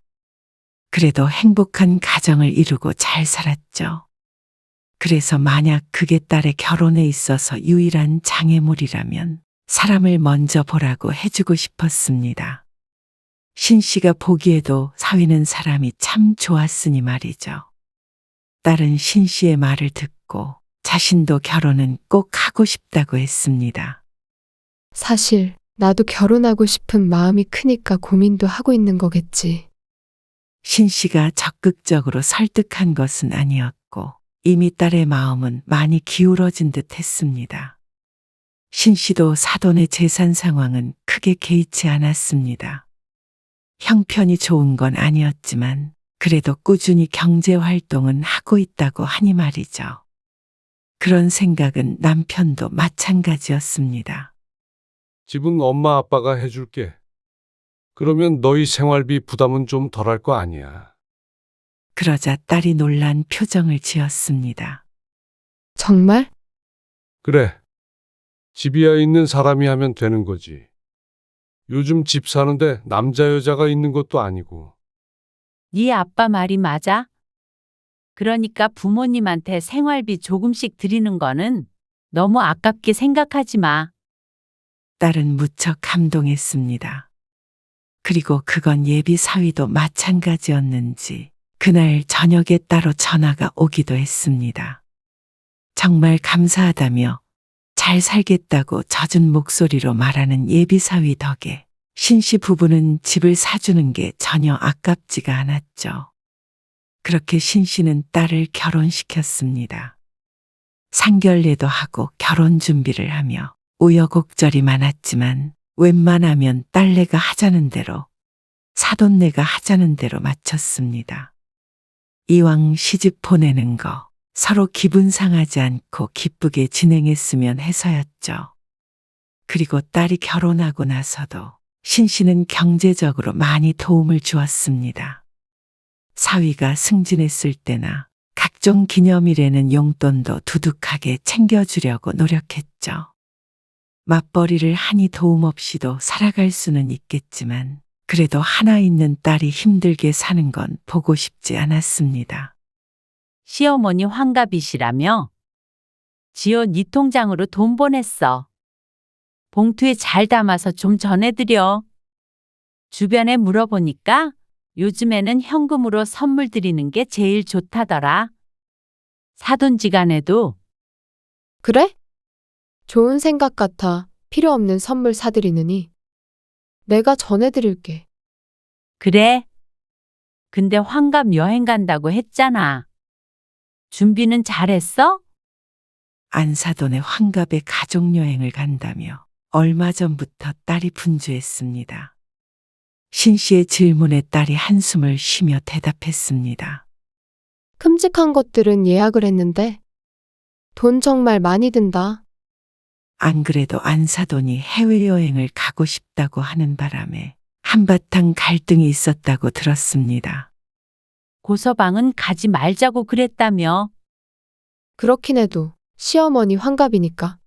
그래도 행복한 가정을 이루고 잘 살았죠. 그래서 만약 그게 딸의 결혼에 있어서 유일한 장애물이라면 사람을 먼저 보라고 해주고 싶었습니다. 신씨가 보기에도 사위는 사람이 참 좋았으니 말이죠. 딸은 신씨의 말을 듣고 자신도 결혼은 꼭 하고 싶다고 했습니다. 사실 나도 결혼하고 싶은 마음이 크니까 고민도 하고 있는 거겠지. 신씨가 적극적으로 설득한 것은 아니었고 이미 딸의 마음은 많이 기울어진 듯 했습니다. 신씨도 사돈의 재산 상황은 크게 개의치 않았습니다. 형편이 좋은 건 아니었지만 그래도 꾸준히 경제 활동은 하고 있다고 하니 말이죠. 그런 생각은 남편도 마찬가지였습니다. 집은 엄마 아빠가 해줄게. 그러면 너희 생활비 부담은 좀 덜할 거 아니야. 그러자 딸이 놀란 표정을 지었습니다. 정말? 그래. 집이야 있는 사람이 하면 되는 거지. 요즘 집 사는데 남자 여자가 있는 것도 아니고. 네 아빠 말이 맞아? 그러니까 부모님한테 생활비 조금씩 드리는 거는 너무 아깝게 생각하지 마. 딸은 무척 감동했습니다. 그리고 그건 예비 사위도 마찬가지였는지 그날 저녁에 따로 전화가 오기도 했습니다. 정말 감사하다며 잘 살겠다고 젖은 목소리로 말하는 예비 사위 덕에 신씨 부부는 집을 사주는 게 전혀 아깝지가 않았죠. 그렇게 신씨는 딸을 결혼시켰습니다. 상견례도 하고 결혼 준비를 하며 우여곡절이 많았지만 웬만하면 딸내가 하자는 대로 사돈네가 하자는 대로 마쳤습니다. 이왕 시집 보내는 거 서로 기분 상하지 않고 기쁘게 진행했으면 해서였죠. 그리고 딸이 결혼하고 나서도 신씨는 경제적으로 많이 도움을 주었습니다. 사위가 승진했을 때나 각종 기념일에는 용돈도 두둑하게 챙겨주려고 노력했죠. 맞벌이를 하니 도움 없이도 살아갈 수는 있겠지만 그래도 하나 있는 딸이 힘들게 사는 건 보고 싶지 않았습니다. 시어머니 환갑이시라며? 지호 네 통장으로 돈 보냈어. 봉투에 잘 담아서 좀 전해드려. 주변에 물어보니까 요즘에는 현금으로 선물 드리는 게 제일 좋다더라. 사돈지간에도. 그래? 좋은 생각 같아. 필요 없는 선물 사드리느니. 내가 전해드릴게. 그래. 근데 환갑 여행 간다고 했잖아. 준비는 잘했어? 안사돈의 환갑에 가족여행을 간다며 얼마 전부터 딸이 분주했습니다. 신씨의 질문에 딸이 한숨을 쉬며 대답했습니다. 큼직한 것들은 예약을 했는데 돈 정말 많이 든다. 안 그래도 안사돈이 해외여행을 가고 싶다고 하는 바람에 한바탕 갈등이 있었다고 들었습니다. 고서방은 가지 말자고 그랬다며. 그렇긴 해도 시어머니 환갑이니까.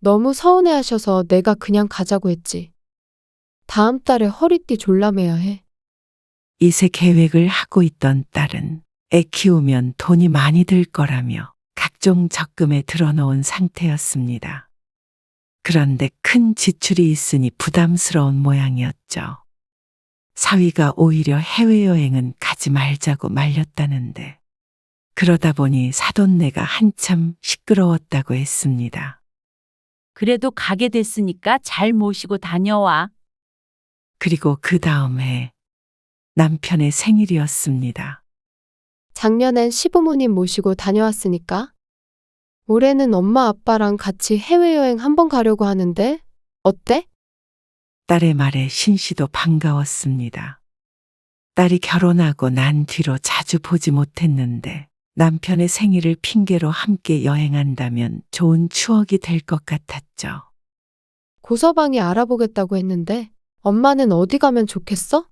너무 서운해하셔서 내가 그냥 가자고 했지. 다음 달에 허리띠 졸라매야 해. 이세 계획을 하고 있던 딸은 애 키우면 돈이 많이 들 거라며 각종 적금에 들어놓은 상태였습니다. 그런데 큰 지출이 있으니 부담스러운 모양이었죠. 사위가 오히려 해외여행은 가지 말자고 말렸다는데 그러다 보니 사돈네가 한참 시끄러웠다고 했습니다. 그래도 가게 됐으니까 잘 모시고 다녀와. 그리고 그 다음 해 남편의 생일이었습니다. 작년엔 시부모님 모시고 다녀왔으니까. 올해는 엄마 아빠랑 같이 해외여행 한번 가려고 하는데 어때? 딸의 말에 신씨도 반가웠습니다. 딸이 결혼하고 난 뒤로 자주 보지 못했는데 남편의 생일을 핑계로 함께 여행한다면 좋은 추억이 될 것 같았죠. 고서방이 알아보겠다고 했는데 엄마는 어디 가면 좋겠어?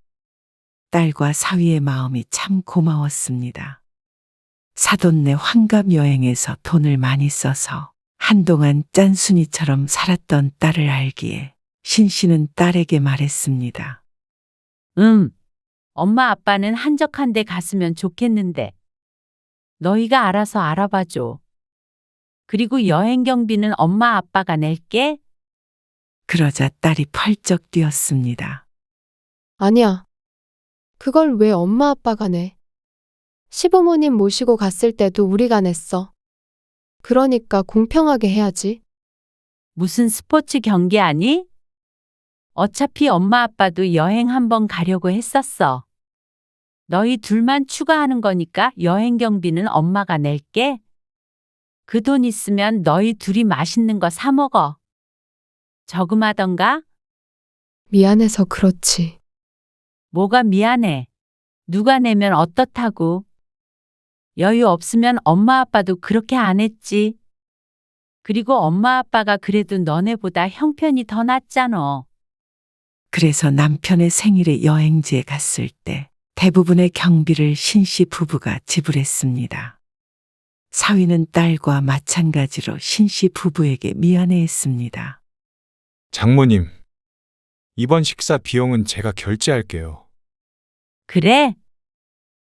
딸과 사위의 마음이 참 고마웠습니다. 사돈네 환갑 여행에서 돈을 많이 써서 한동안 짠순이처럼 살았던 딸을 알기에 신씨는 딸에게 말했습니다. 엄마 아빠는 한적한 데 갔으면 좋겠는데. 너희가 알아서 알아봐줘. 그리고 여행 경비는 엄마 아빠가 낼게. 그러자 딸이 펄쩍 뛰었습니다. 아니야. 그걸 왜 엄마 아빠가 내? 시부모님 모시고 갔을 때도 우리가 냈어. 그러니까 공평하게 해야지. 무슨 스포츠 경기 아니? 어차피 엄마 아빠도 여행 한번 가려고 했었어. 너희 둘만 추가하는 거니까 여행 경비는 엄마가 낼게. 그 돈 있으면 너희 둘이 맛있는 거 사 먹어. 저금하던가? 미안해서 그렇지. 뭐가 미안해. 누가 내면 어떻다고. 여유 없으면 엄마 아빠도 그렇게 안 했지. 그리고 엄마 아빠가 그래도 너네보다 형편이 더 낫잖아. 그래서 남편의 생일에 여행지에 갔을 때 대부분의 경비를 신씨 부부가 지불했습니다. 사위는 딸과 마찬가지로 신씨 부부에게 미안해했습니다. 장모님, 이번 식사 비용은 제가 결제할게요. 그래?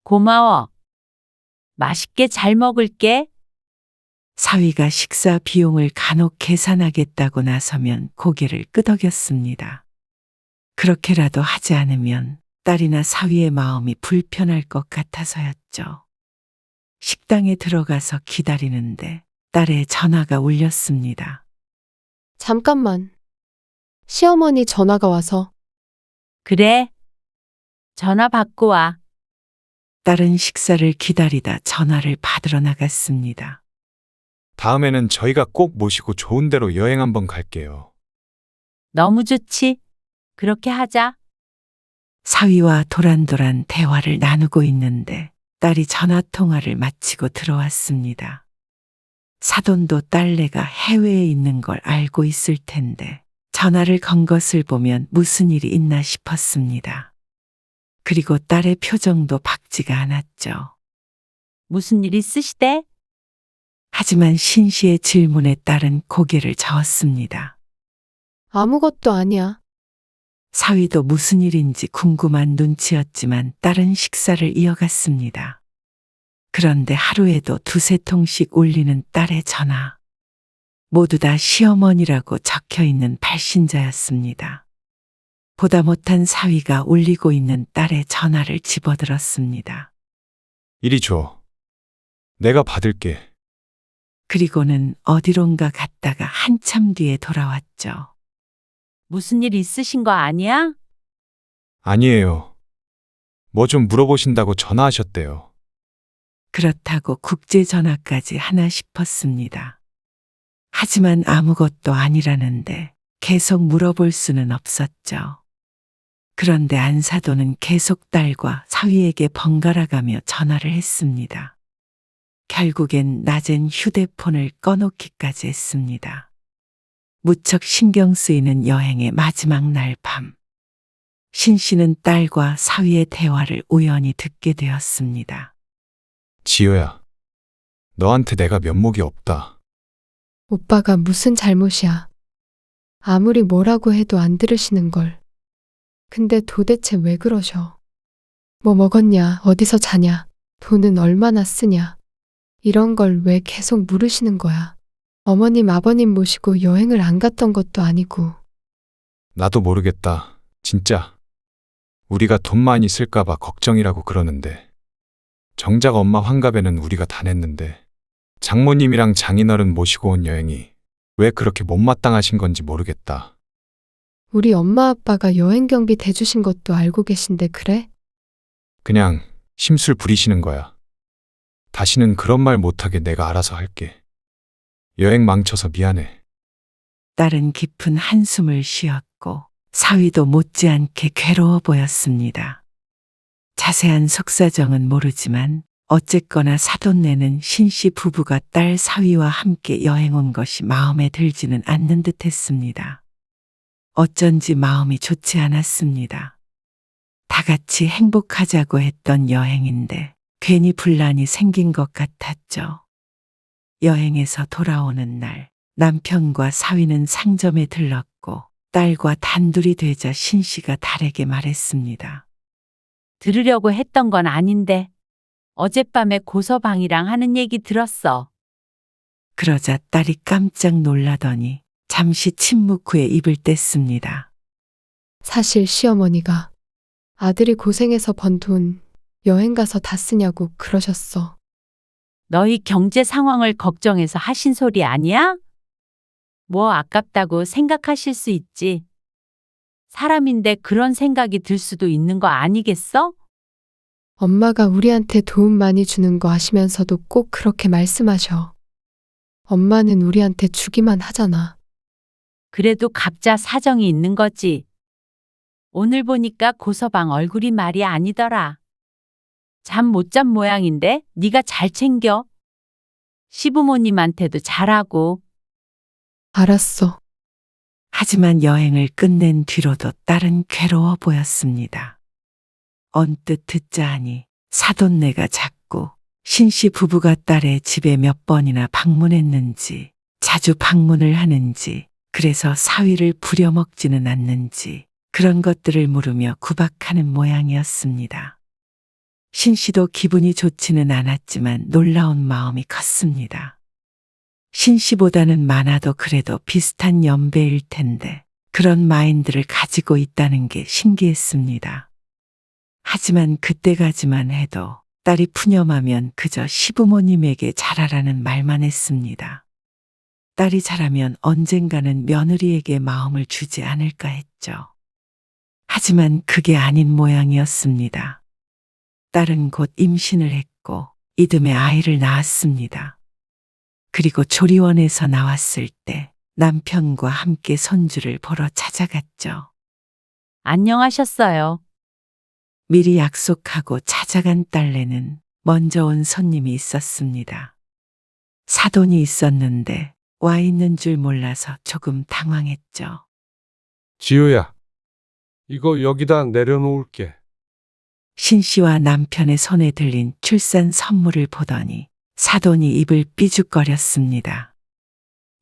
고마워. 맛있게 잘 먹을게. 사위가 식사 비용을 간혹 계산하겠다고 나서면 고개를 끄덕였습니다. 그렇게라도 하지 않으면 딸이나 사위의 마음이 불편할 것 같아서였죠. 식당에 들어가서 기다리는데 딸의 전화가 울렸습니다. 잠깐만. 시어머니 전화가 와서. 그래. 전화 받고 와. 딸은 식사를 기다리다 전화를 받으러 나갔습니다. 다음에는 저희가 꼭 모시고 좋은 데로 여행 한번 갈게요. 너무 좋지? 그렇게 하자. 사위와 도란도란 대화를 나누고 있는데 딸이 전화 통화를 마치고 들어왔습니다. 사돈도 딸내가 해외에 있는 걸 알고 있을 텐데 전화를 건 것을 보면 무슨 일이 있나 싶었습니다. 그리고 딸의 표정도 밝지가 않았죠. 무슨 일 있으시대? 하지만 신씨의 질문에 딸은 고개를 저었습니다. 아무것도 아니야. 사위도 무슨 일인지 궁금한 눈치였지만 딸은 식사를 이어갔습니다. 그런데 하루에도 두세 통씩 울리는 딸의 전화. 모두 다 시어머니라고 적혀 있는 발신자였습니다. 보다 못한 사위가 울리고 있는 딸의 전화를 집어들었습니다. 이리 줘. 내가 받을게. 그리고는 어디론가 갔다가 한참 뒤에 돌아왔죠. 무슨 일 있으신 거 아니야? 아니에요. 뭐 좀 물어보신다고 전화하셨대요. 그렇다고 국제전화까지 하나 싶었습니다. 하지만 아무것도 아니라는데 계속 물어볼 수는 없었죠. 그런데 안사도는 계속 딸과 사위에게 번갈아가며 전화를 했습니다. 결국엔 낮엔 휴대폰을 꺼놓기까지 했습니다. 무척 신경 쓰이는 여행의 마지막 날 밤. 신씨는 딸과 사위의 대화를 우연히 듣게 되었습니다. 지효야, 너한테 내가 면목이 없다. 오빠가 무슨 잘못이야. 아무리 뭐라고 해도 안 들으시는 걸. 근데 도대체 왜 그러셔? 뭐 먹었냐? 어디서 자냐? 돈은 얼마나 쓰냐? 이런 걸 왜 계속 물으시는 거야? 어머님, 아버님 모시고 여행을 안 갔던 것도 아니고. 나도 모르겠다. 진짜. 우리가 돈 많이 쓸까봐 걱정이라고 그러는데. 정작 엄마 환갑에는 우리가 다 냈는데. 장모님이랑 장인어른 모시고 온 여행이 왜 그렇게 못마땅하신 건지 모르겠다. 우리 엄마 아빠가 여행 경비 대주신 것도 알고 계신데 그래? 그냥 심술 부리시는 거야. 다시는 그런 말 못하게 내가 알아서 할게. 여행 망쳐서 미안해. 딸은 깊은 한숨을 쉬었고 사위도 못지않게 괴로워 보였습니다. 자세한 속사정은 모르지만 어쨌거나 사돈네는 신씨 부부가 딸 사위와 함께 여행 온 것이 마음에 들지는 않는 듯했습니다. 어쩐지 마음이 좋지 않았습니다. 다 같이 행복하자고 했던 여행인데 괜히 분란이 생긴 것 같았죠. 여행에서 돌아오는 날 남편과 사위는 상점에 들렀고 딸과 단둘이 되자 신씨가 딸에게 말했습니다. 들으려고 했던 건 아닌데 어젯밤에 고서방이랑 하는 얘기 들었어. 그러자 딸이 깜짝 놀라더니 잠시 침묵 후에 입을 뗐습니다. 사실 시어머니가 아들이 고생해서 번 돈 여행 가서 다 쓰냐고 그러셨어. 너희 경제 상황을 걱정해서 하신 소리 아니야? 뭐 아깝다고 생각하실 수 있지. 사람인데 그런 생각이 들 수도 있는 거 아니겠어? 엄마가 우리한테 도움 많이 주는 거 아시면서도 꼭 그렇게 말씀하셔. 엄마는 우리한테 주기만 하잖아. 그래도 각자 사정이 있는 거지. 오늘 보니까 고서방 얼굴이 말이 아니더라. 잠 못 잔 모양인데 네가 잘 챙겨. 시부모님한테도 잘하고. 알았어. 하지만 여행을 끝낸 뒤로도 딸은 괴로워 보였습니다. 언뜻 듣자 하니 사돈네가 자꾸 신씨 부부가 딸의 집에 몇 번이나 방문했는지, 자주 방문을 하는지, 그래서 사위를 부려먹지는 않는지 그런 것들을 물으며 구박하는 모양이었습니다. 신씨도 기분이 좋지는 않았지만 놀라운 마음이 컸습니다. 신씨보다는 많아도 그래도 비슷한 연배일 텐데 그런 마인드를 가지고 있다는 게 신기했습니다. 하지만 그때까지만 해도 딸이 푸념하면 그저 시부모님에게 잘하라는 말만 했습니다. 딸이 잘하면 언젠가는 며느리에게 마음을 주지 않을까 했죠. 하지만 그게 아닌 모양이었습니다. 딸은 곧 임신을 했고 이듬해 아이를 낳았습니다. 그리고 조리원에서 나왔을 때 남편과 함께 손주를 보러 찾아갔죠. 안녕하셨어요. 미리 약속하고 찾아간 딸내는 먼저 온 손님이 있었습니다. 사돈이 있었는데 와 있는 줄 몰라서 조금 당황했죠. 지효야, 이거 여기다 내려놓을게. 신씨와 남편의 손에 들린 출산 선물을 보더니 사돈이 입을 삐죽거렸습니다.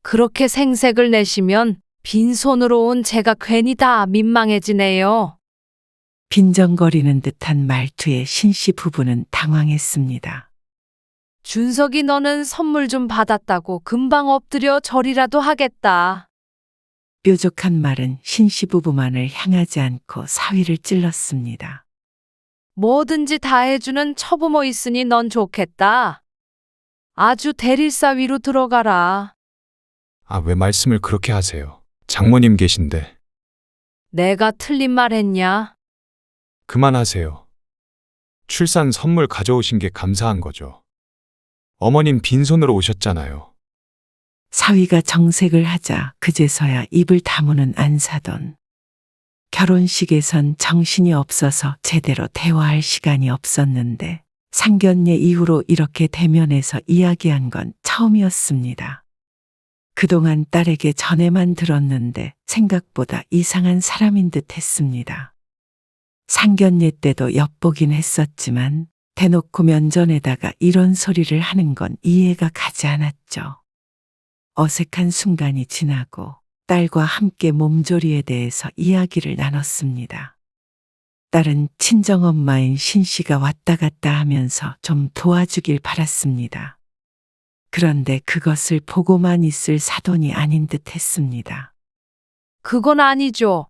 그렇게 생색을 내시면 빈손으로 온 제가 괜히 다 민망해지네요. 빈정거리는 듯한 말투에 신씨 부부는 당황했습니다. 준석이 너는 선물 좀 받았다고 금방 엎드려 절이라도 하겠다. 뾰족한 말은 신씨 부부만을 향하지 않고 사위를 찔렀습니다. 뭐든지 다 해주는 처부모 있으니 넌 좋겠다. 아주 대릴사 위로 들어가라. 아, 왜 말씀을 그렇게 하세요? 장모님 계신데. 내가 틀린 말 했냐? 그만하세요. 출산 선물 가져오신 게 감사한 거죠. 어머님 빈손으로 오셨잖아요. 사위가 정색을 하자 그제서야 입을 다무는 안사돈. 결혼식에선 정신이 없어서 제대로 대화할 시간이 없었는데 상견례 이후로 이렇게 대면해서 이야기한 건 처음이었습니다. 그동안 딸에게 전에만 들었는데 생각보다 이상한 사람인 듯 했습니다. 상견례 때도 엿보긴 했었지만 대놓고 면전에다가 이런 소리를 하는 건 이해가 가지 않았죠. 어색한 순간이 지나고 딸과 함께 몸조리에 대해서 이야기를 나눴습니다. 딸은 친정엄마인 신씨가 왔다 갔다 하면서 좀 도와주길 바랐습니다. 그런데 그것을 보고만 있을 사돈이 아닌 듯 했습니다. 그건 아니죠.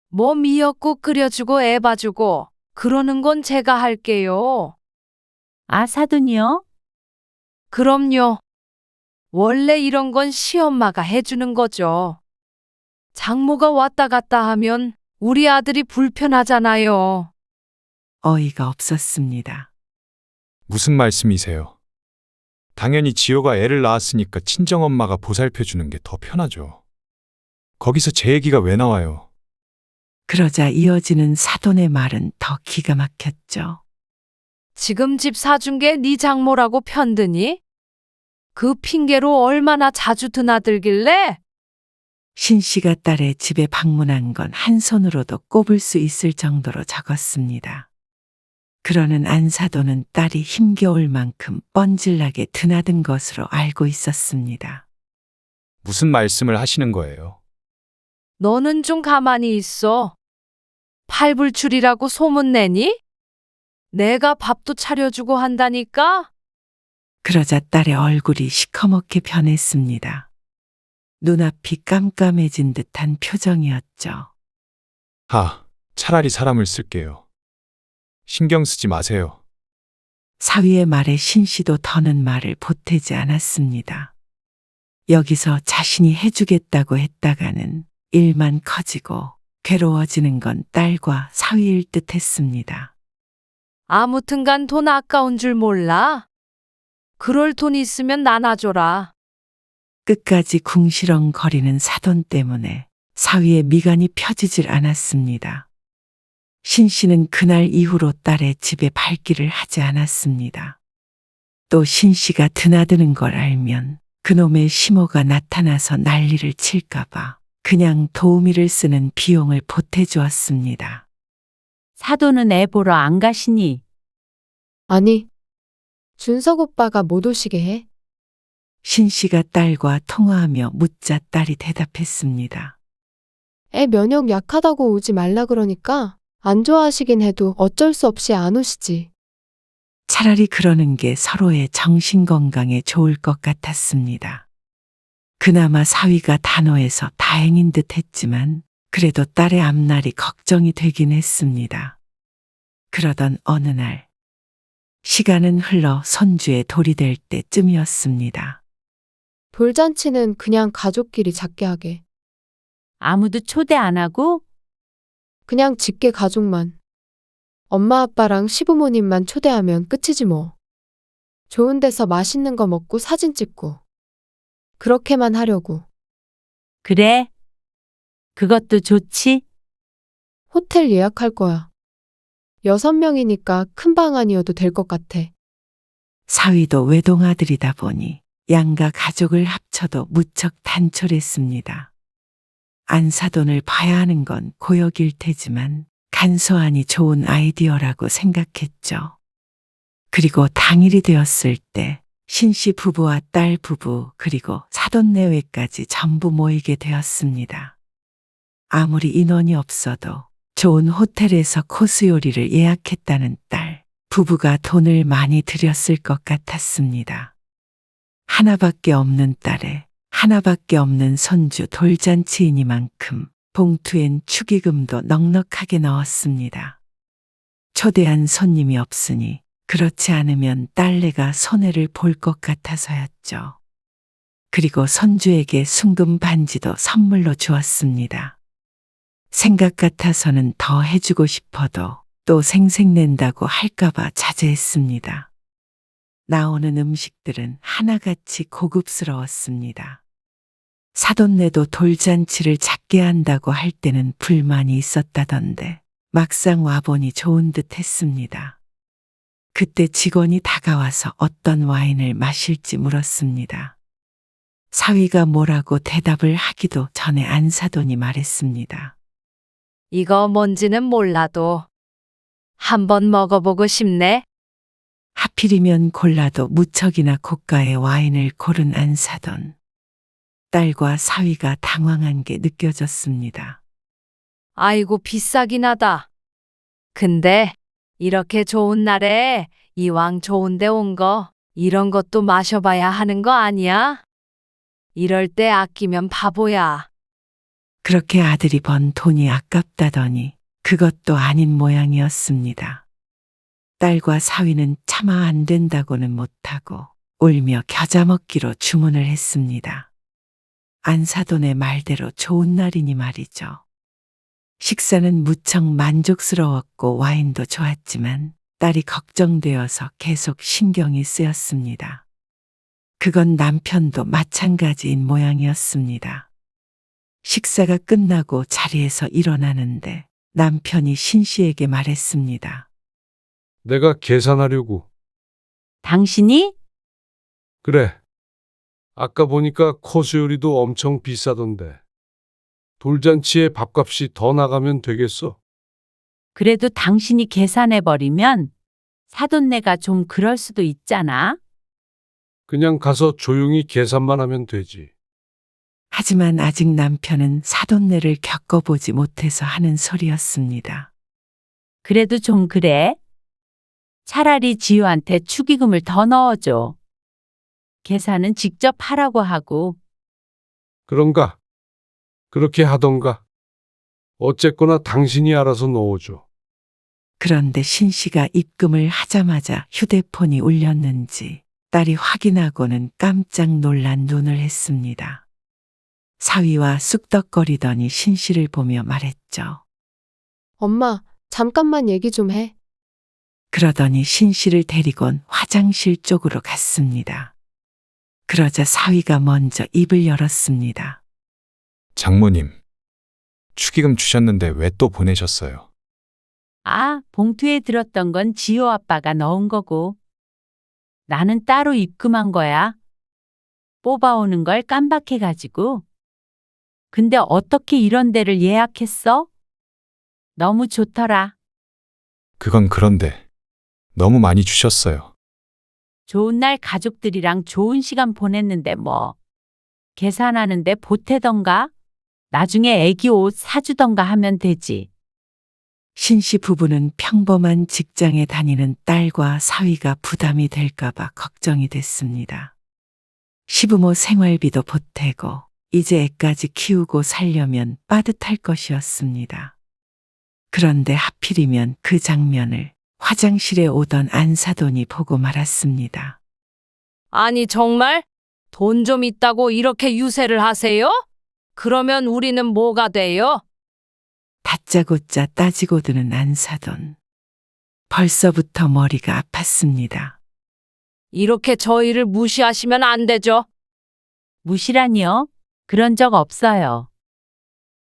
뭐 미역국 끓여주고 애 봐주고 그러는 건 제가 할게요. 아, 사돈이요? 그럼요. 원래 이런 건 시엄마가 해주는 거죠. 장모가 왔다 갔다 하면 우리 아들이 불편하잖아요. 어이가 없었습니다. 무슨 말씀이세요? 당연히 지호가 애를 낳았으니까 친정엄마가 보살펴주는 게 더 편하죠. 거기서 제 얘기가 왜 나와요? 그러자 이어지는 사돈의 말은 더 기가 막혔죠. 지금 집 사준 게 네 장모라고 편드니? 그 핑계로 얼마나 자주 드나들길래? 신 씨가 딸의 집에 방문한 건 한 손으로도 꼽을 수 있을 정도로 적었습니다. 그러는 안사돈은 딸이 힘겨울 만큼 뻔질나게 드나든 것으로 알고 있었습니다. 무슨 말씀을 하시는 거예요? 너는 좀 가만히 있어. 팔불출이라고 소문내니? 내가 밥도 차려주고 한다니까? 그러자 딸의 얼굴이 시커멓게 변했습니다. 눈앞이 깜깜해진 듯한 표정이었죠. 차라리 사람을 쓸게요. 신경 쓰지 마세요. 사위의 말에 신 씨도 더는 말을 보태지 않았습니다. 여기서 자신이 해주겠다고 했다가는 일만 커지고 괴로워지는 건 딸과 사위일 듯 했습니다. 아무튼간 돈 아까운 줄 몰라? 그럴 돈 있으면 나눠줘라. 끝까지 궁시렁거리는 사돈 때문에 사위의 미간이 펴지질 않았습니다. 신 씨는 그날 이후로 딸의 집에 발길을 하지 않았습니다. 또 신 씨가 드나드는 걸 알면 그놈의 시모가 나타나서 난리를 칠까봐 그냥 도우미를 쓰는 비용을 보태주었습니다. 사돈은 애 보러 안 가시니? 아니, 준석 오빠가 못 오시게 해. 신 씨가 딸과 통화하며 묻자 딸이 대답했습니다. 애 면역 약하다고 오지 말라 그러니까 안 좋아하시긴 해도 어쩔 수 없이 안 오시지. 차라리 그러는 게 서로의 정신 건강에 좋을 것 같았습니다. 그나마 사위가 단호해서 다행인 듯 했지만 그래도 딸의 앞날이 걱정이 되긴 했습니다. 그러던 어느 날 시간은 흘러 손주의 돌이 될 때쯤이었습니다. 돌잔치는 그냥 가족끼리 작게 하게. 아무도 초대 안 하고? 그냥 직계 가족만. 엄마 아빠랑 시부모님만 초대하면 끝이지 뭐. 좋은 데서 맛있는 거 먹고 사진 찍고. 그렇게만 하려고. 그래? 그것도 좋지? 호텔 예약할 거야. 6명이니까 큰 방 아니어도 될 것 같아. 사위도 외동아들이다 보니 양가 가족을 합쳐도 무척 단촐했습니다. 안사돈을 봐야 하는 건 고역일 테지만 간소하니 좋은 아이디어라고 생각했죠. 그리고 당일이 되었을 때 신씨 부부와 딸 부부 그리고 사돈 내외까지 전부 모이게 되었습니다. 아무리 인원이 없어도 좋은 호텔에서 코스 요리를 예약했다는 딸 부부가 돈을 많이 들였을 것 같았습니다. 하나밖에 없는 딸에 하나밖에 없는 손주 돌잔치이니만큼 봉투엔 축의금도 넉넉하게 넣었습니다. 초대한 손님이 없으니 그렇지 않으면 딸내가 손해를 볼 것 같아서였죠. 그리고 손주에게 순금 반지도 선물로 주었습니다. 생각 같아서는 더 해주고 싶어도 또 생색낸다고 할까봐 자제했습니다. 나오는 음식들은 하나같이 고급스러웠습니다. 사돈네도 돌잔치를 작게 한다고 할 때는 불만이 있었다던데 막상 와보니 좋은 듯 했습니다. 그때 직원이 다가와서 어떤 와인을 마실지 물었습니다. 사위가 뭐라고 대답을 하기도 전에 안사돈이 말했습니다. 이거 뭔지는 몰라도 한번 먹어보고 싶네. 하필이면 골라도 무척이나 고가의 와인을 고른 안사돈. 딸과 사위가 당황한 게 느껴졌습니다. 아이고 비싸긴 하다. 근데 이렇게 좋은 날에 이왕 좋은 데 온 거 이런 것도 마셔봐야 하는 거 아니야? 이럴 때 아끼면 바보야. 그렇게 아들이 번 돈이 아깝다더니 그것도 아닌 모양이었습니다. 딸과 사위는 차마 안 된다고는 못하고 울며 겨자 먹기로 주문을 했습니다. 안사돈의 말대로 좋은 날이니 말이죠. 식사는 무척 만족스러웠고 와인도 좋았지만 딸이 걱정되어서 계속 신경이 쓰였습니다. 그건 남편도 마찬가지인 모양이었습니다. 식사가 끝나고 자리에서 일어나는데 남편이 신 씨에게 말했습니다. 내가 계산하려고. 당신이? 그래. 아까 보니까 코스 요리도 엄청 비싸던데. 돌잔치에 밥값이 더 나가면 되겠어. 그래도 당신이 계산해버리면 사돈네가 좀 그럴 수도 있잖아. 그냥 가서 조용히 계산만 하면 되지. 하지만 아직 남편은 사돈네를 겪어보지 못해서 하는 소리였습니다. 그래도 좀 그래. 차라리 지효한테 축의금을 더 넣어줘. 계산은 직접 하라고 하고. 그런가? 그렇게 하던가. 어쨌거나 당신이 알아서 넣어줘. 그런데 신 씨가 입금을 하자마자 휴대폰이 울렸는지 딸이 확인하고는 깜짝 놀란 눈을 했습니다. 사위와 쑥덕거리더니 신 씨를 보며 말했죠. 엄마, 잠깐만 얘기 좀 해. 그러더니 신 씨를 데리곤 화장실 쪽으로 갔습니다. 그러자 사위가 먼저 입을 열었습니다. 장모님, 축의금 주셨는데 왜 또 보내셨어요? 아, 봉투에 들었던 건 지효 아빠가 넣은 거고. 나는 따로 입금한 거야. 뽑아오는 걸 깜박해가지고. 근데 어떻게 이런 데를 예약했어? 너무 좋더라. 그건 그런데 너무 많이 주셨어요. 좋은 날 가족들이랑 좋은 시간 보냈는데 뭐. 계산하는데 보태던가? 나중에 애기 옷 사주던가 하면 되지. 신 씨 부부는 평범한 직장에 다니는 딸과 사위가 부담이 될까봐 걱정이 됐습니다. 시부모 생활비도 보태고 이제 애까지 키우고 살려면 빠듯할 것이었습니다. 그런데 하필이면 그 장면을 화장실에 오던 안사돈이 보고 말았습니다. 아니 정말? 돈 좀 있다고 이렇게 유세를 하세요? 그러면 우리는 뭐가 돼요? 다짜고짜 따지고 드는 안사돈. 벌써부터 머리가 아팠습니다. 이렇게 저희를 무시하시면 안 되죠. 무시라니요? 그런 적 없어요.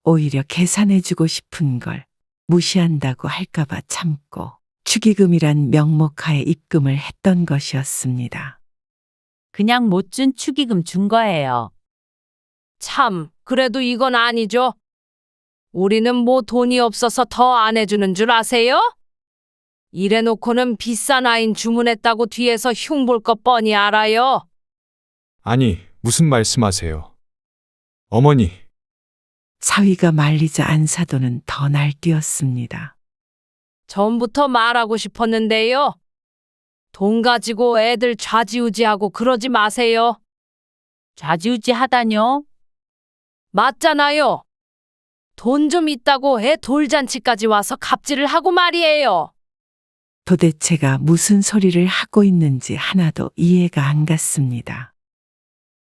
오히려 계산해주고 싶은 걸 무시한다고 할까봐 참고 축의금이란 명목하에 입금을 했던 것이었습니다. 그냥 못 준 축의금 준 거예요. 참, 그래도 이건 아니죠. 우리는 뭐 돈이 없어서 더 안 해주는 줄 아세요? 이래놓고는 비싼 와인 주문했다고 뒤에서 흉볼 것 뻔히 알아요. 아니, 무슨 말씀하세요? 어머니, 사위가 말리자 안사돈은 더 날뛰었습니다. 전부터 말하고 싶었는데요. 돈 가지고 애들 좌지우지하고 그러지 마세요. 좌지우지 하다뇨? 맞잖아요. 돈 좀 있다고 애 돌잔치까지 와서 갑질을 하고 말이에요. 도대체가 무슨 소리를 하고 있는지 하나도 이해가 안 갔습니다.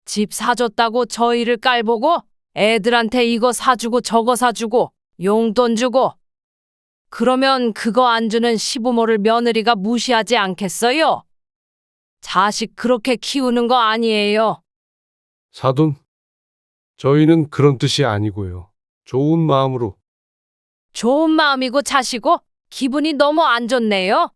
집 사줬다고 저희를 깔보고 애들한테 이거 사주고 저거 사주고 용돈 주고 그러면 그거 안 주는 시부모를 며느리가 무시하지 않겠어요? 자식 그렇게 키우는 거 아니에요. 사돈, 저희는 그런 뜻이 아니고요. 좋은 마음으로. 좋은 마음이고 자시고 기분이 너무 안 좋네요.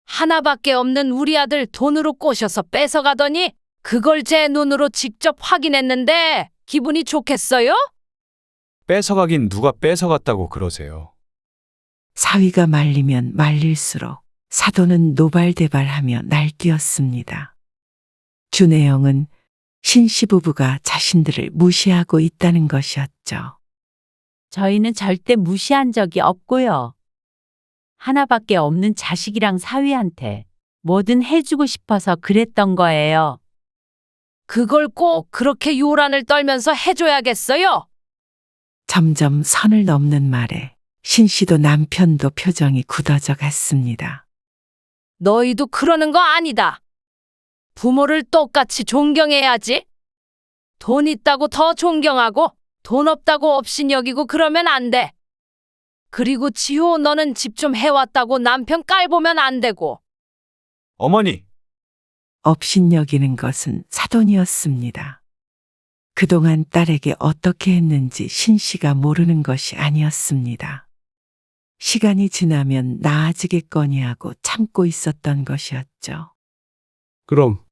하나밖에 없는 우리 아들 돈으로 꼬셔서 뺏어가더니 그걸 제 눈으로 직접 확인했는데 기분이 좋겠어요? 뺏어가긴 누가 뺏어갔다고 그러세요? 사위가 말리면 말릴수록 사돈은 노발대발하며 날뛰었습니다. 주내영은 신씨 부부가 자신들을 무시하고 있다는 것이었죠. 저희는 절대 무시한 적이 없고요. 하나밖에 없는 자식이랑 사위한테 뭐든 해주고 싶어서 그랬던 거예요. 그걸 꼭 그렇게 요란을 떨면서 해줘야겠어요? 점점 선을 넘는 말에 신씨도 남편도 표정이 굳어져 갔습니다. 너희도 그러는 거 아니다. 부모를 똑같이 존경해야지. 돈 있다고 더 존경하고 돈 없다고 업신여기고 그러면 안 돼. 그리고 지호 너는 집 좀 해왔다고 남편 깔보면 안 되고. 어머니, 업신여기는 것은 사돈이었습니다. 그동안 딸에게 어떻게 했는지 신씨가 모르는 것이 아니었습니다. 시간이 지나면 나아지겠거니 하고 참고 있었던 것이었죠. 그럼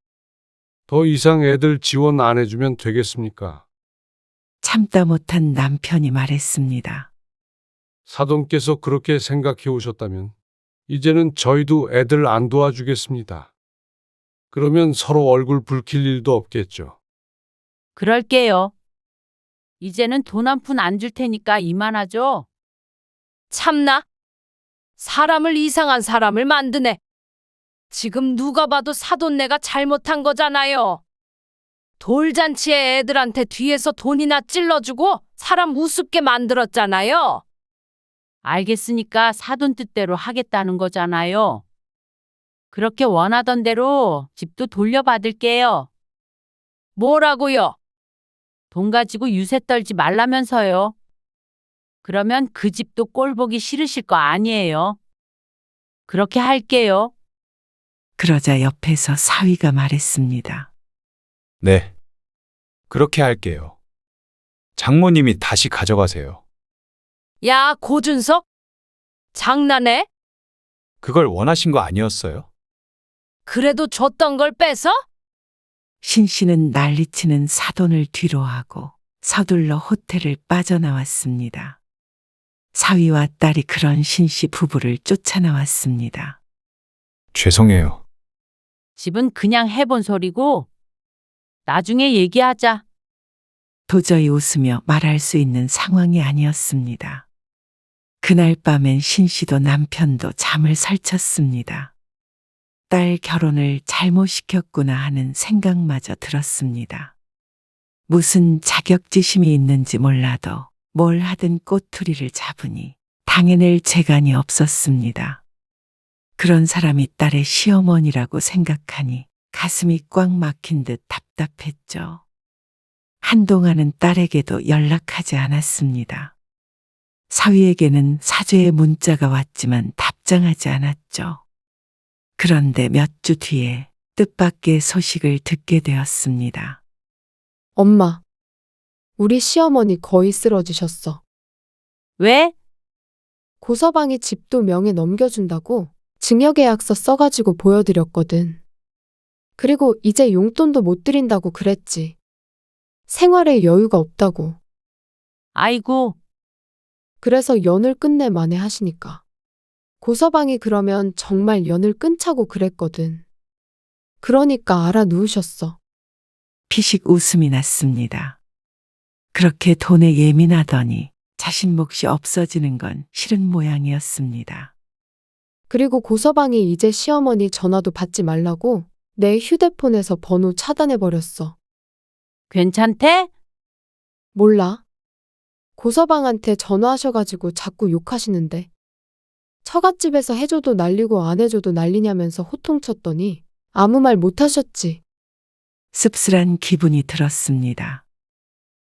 더 이상 애들 지원 안 해주면 되겠습니까? 참다 못한 남편이 말했습니다. 사돈께서 그렇게 생각해 오셨다면 이제는 저희도 애들 안 도와주겠습니다. 그러면 서로 얼굴 붉힐 일도 없겠죠. 그럴게요. 이제는 돈 한 푼 안 줄 테니까 이만하죠? 참나? 사람을 이상한 사람을 만드네. 지금 누가 봐도 사돈네가 잘못한 거잖아요. 돌잔치에 애들한테 뒤에서 돈이나 찔러주고 사람 우습게 만들었잖아요. 알겠으니까 사돈 뜻대로 하겠다는 거잖아요. 그렇게 원하던 대로 집도 돌려받을게요. 뭐라고요? 돈 가지고 유세 떨지 말라면서요. 그러면 그 집도 꼴 보기 싫으실 거 아니에요. 그렇게 할게요. 그러자 옆에서 사위가 말했습니다. 네. 그렇게 할게요. 장모님이 다시 가져가세요. 야, 고준석? 장난해? 그걸 원하신 거 아니었어요? 그래도 줬던 걸 뺏어? 신씨는 난리치는 사돈을 뒤로하고 서둘러 호텔을 빠져나왔습니다. 사위와 딸이 그런 신씨 부부를 쫓아나왔습니다. 죄송해요. 집은 그냥 해본 소리고 나중에 얘기하자. 도저히 웃으며 말할 수 있는 상황이 아니었습니다. 그날 밤엔 신씨도 남편도 잠을 설쳤습니다. 딸 결혼을 잘못 시켰구나 하는 생각마저 들었습니다. 무슨 자격지심이 있는지 몰라도 뭘 하든 꼬투리를 잡으니 당해낼 재간이 없었습니다. 그런 사람이 딸의 시어머니라고 생각하니 가슴이 꽉 막힌 듯 답답했죠. 한동안은 딸에게도 연락하지 않았습니다. 사위에게는 사죄의 문자가 왔지만 답장하지 않았죠. 그런데 몇 주 뒤에 뜻밖의 소식을 듣게 되었습니다. 엄마, 우리 시어머니 거의 쓰러지셨어. 왜? 고서방이 집도 명에 넘겨준다고 증여계약서 써가지고 보여드렸거든. 그리고 이제 용돈도 못 드린다고 그랬지. 생활에 여유가 없다고. 아이고, 그래서 연을 끝내 만에 하시니까. 고서방이 그러면 정말 연을 끊자고 그랬거든. 그러니까 알아 누우셨어. 피식 웃음이 났습니다. 그렇게 돈에 예민하더니 자신 몫이 없어지는 건 싫은 모양이었습니다. 그리고 고서방이 이제 시어머니 전화도 받지 말라고 내 휴대폰에서 번호 차단해버렸어. 괜찮대? 몰라. 고서방한테 전화하셔가지고 자꾸 욕하시는데. 처갓집에서 해줘도 난리고 안 해줘도 난리냐면서 호통쳤더니 아무 말 못하셨지. 씁쓸한 기분이 들었습니다.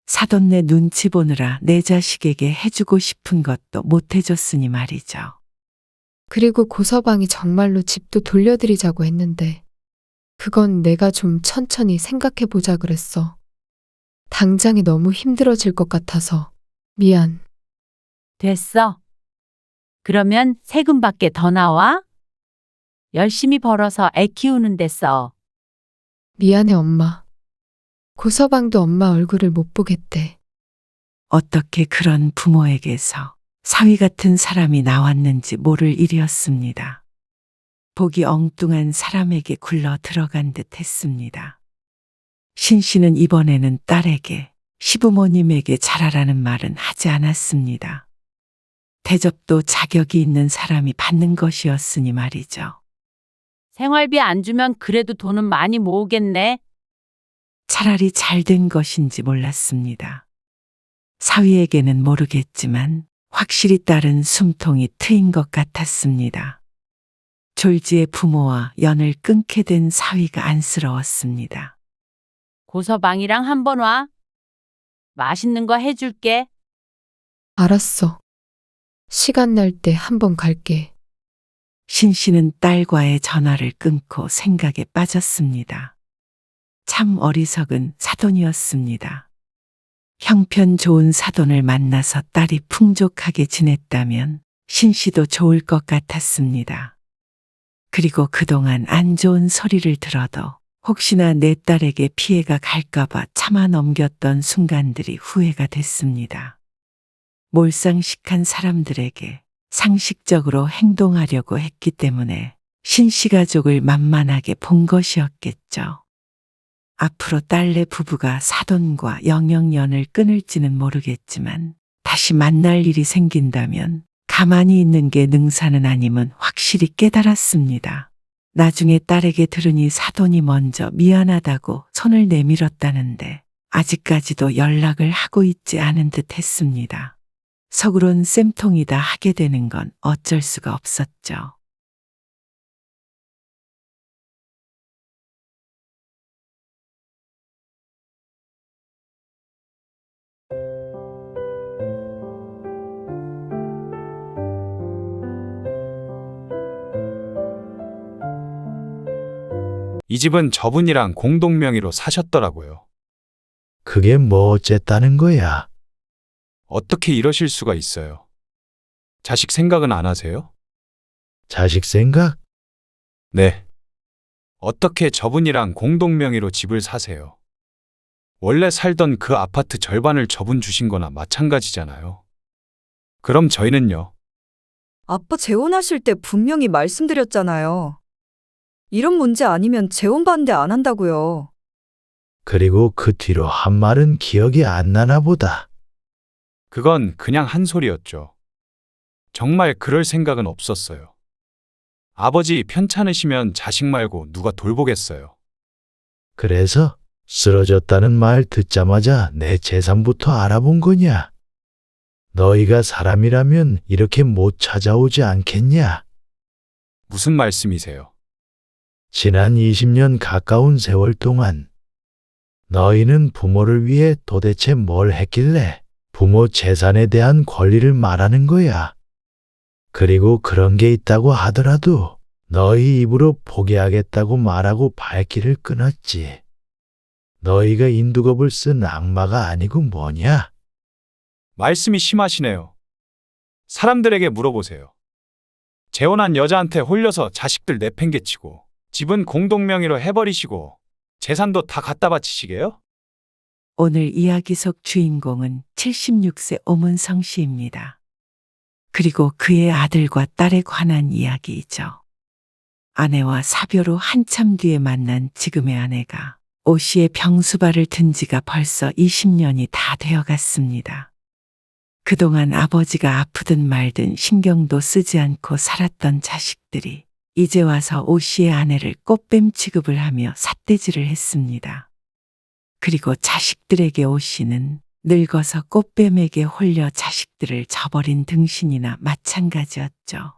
사돈네 눈치 보느라 내 자식에게 해주고 싶은 것도 못 해줬으니 말이죠. 그리고 고서방이 정말로 집도 돌려드리자고 했는데 그건 내가 좀 천천히 생각해보자 그랬어. 당장이 너무 힘들어질 것 같아서 미안. 됐어. 그러면 세금밖에 더 나와? 열심히 벌어서 애 키우는 데 써. 미안해 엄마. 고서방도 엄마 얼굴을 못 보겠대. 어떻게 그런 부모에게서 사위 같은 사람이 나왔는지 모를 일이었습니다. 보기 엉뚱한 사람에게 굴러 들어간 듯 했습니다. 신 씨는 이번에는 딸에게 시부모님에게 잘하라는 말은 하지 않았습니다. 대접도 자격이 있는 사람이 받는 것이었으니 말이죠. 생활비 안 주면 그래도 돈은 많이 모으겠네. 차라리 잘 된 것인지 몰랐습니다. 사위에게는 모르겠지만 확실히 딸은 숨통이 트인 것 같았습니다. 졸지의 부모와 연을 끊게 된 사위가 안쓰러웠습니다. 고서방이랑 한번 와. 맛있는 거 해줄게. 알았어. 시간 날 때 한번 갈게. 신 씨는 딸과의 전화를 끊고 생각에 빠졌습니다. 참 어리석은 사돈이었습니다. 형편 좋은 사돈을 만나서 딸이 풍족하게 지냈다면 신 씨도 좋을 것 같았습니다. 그리고 그동안 안 좋은 소리를 들어도 혹시나 내 딸에게 피해가 갈까봐 참아 넘겼던 순간들이 후회가 됐습니다. 몰상식한 사람들에게 상식적으로 행동하려고 했기 때문에 신씨 가족을 만만하게 본 것이었겠죠. 앞으로 딸네 부부가 사돈과 영영연을 끊을지는 모르겠지만 다시 만날 일이 생긴다면 가만히 있는 게 능사는 아님은 확실히 깨달았습니다. 나중에 딸에게 들으니 사돈이 먼저 미안하다고 손을 내밀었다는데 아직까지도 연락을 하고 있지 않은 듯 했습니다. 속으론 쌤통이다 하게 되는 건 어쩔 수가 없었죠. 이 집은 저분이랑 공동 명의로 사셨더라고요. 그게 뭐 어쨌다는 거야? 어떻게 이러실 수가 있어요? 자식 생각은 안 하세요? 자식 생각? 네. 어떻게 저분이랑 공동 명의로 집을 사세요? 원래 살던 그 아파트 절반을 저분 주신 거나 마찬가지잖아요. 그럼 저희는요? 아빠 재혼하실 때 분명히 말씀드렸잖아요. 이런 문제 아니면 재혼 반대 안 한다고요. 그리고 그 뒤로 한 말은 기억이 안 나나 보다. 그건 그냥 한 소리였죠. 정말 그럴 생각은 없었어요. 아버지 편찮으시면 자식 말고 누가 돌보겠어요. 그래서 쓰러졌다는 말 듣자마자 내 재산부터 알아본 거냐? 너희가 사람이라면 이렇게 못 찾아오지 않겠냐? 무슨 말씀이세요? 지난 20년 가까운 세월 동안 너희는 부모를 위해 도대체 뭘 했길래 부모 재산에 대한 권리를 말하는 거야. 그리고 그런 게 있다고 하더라도 너희 입으로 포기하겠다고 말하고 발길을 끊었지. 너희가 인두겁을 쓴 악마가 아니고 뭐냐? 말씀이 심하시네요. 사람들에게 물어보세요. 재혼한 여자한테 홀려서 자식들 내팽개치고 집은 공동명의로 해버리시고 재산도 다 갖다 바치시게요? 오늘 이야기 속 주인공은 76세 오문성 씨입니다. 그리고 그의 아들과 딸에 관한 이야기이죠. 아내와 사별 후 한참 뒤에 만난 지금의 아내가 오 씨의 병수발을 든 지가 벌써 20년이 다 되어갔습니다. 그동안 아버지가 아프든 말든 신경도 쓰지 않고 살았던 자식들이 이제 와서 오 씨의 아내를 꽃뱀 취급을 하며 삿대질을 했습니다. 그리고 자식들에게 오 씨는 늙어서 꽃뱀에게 홀려 자식들을 저버린 등신이나 마찬가지였죠.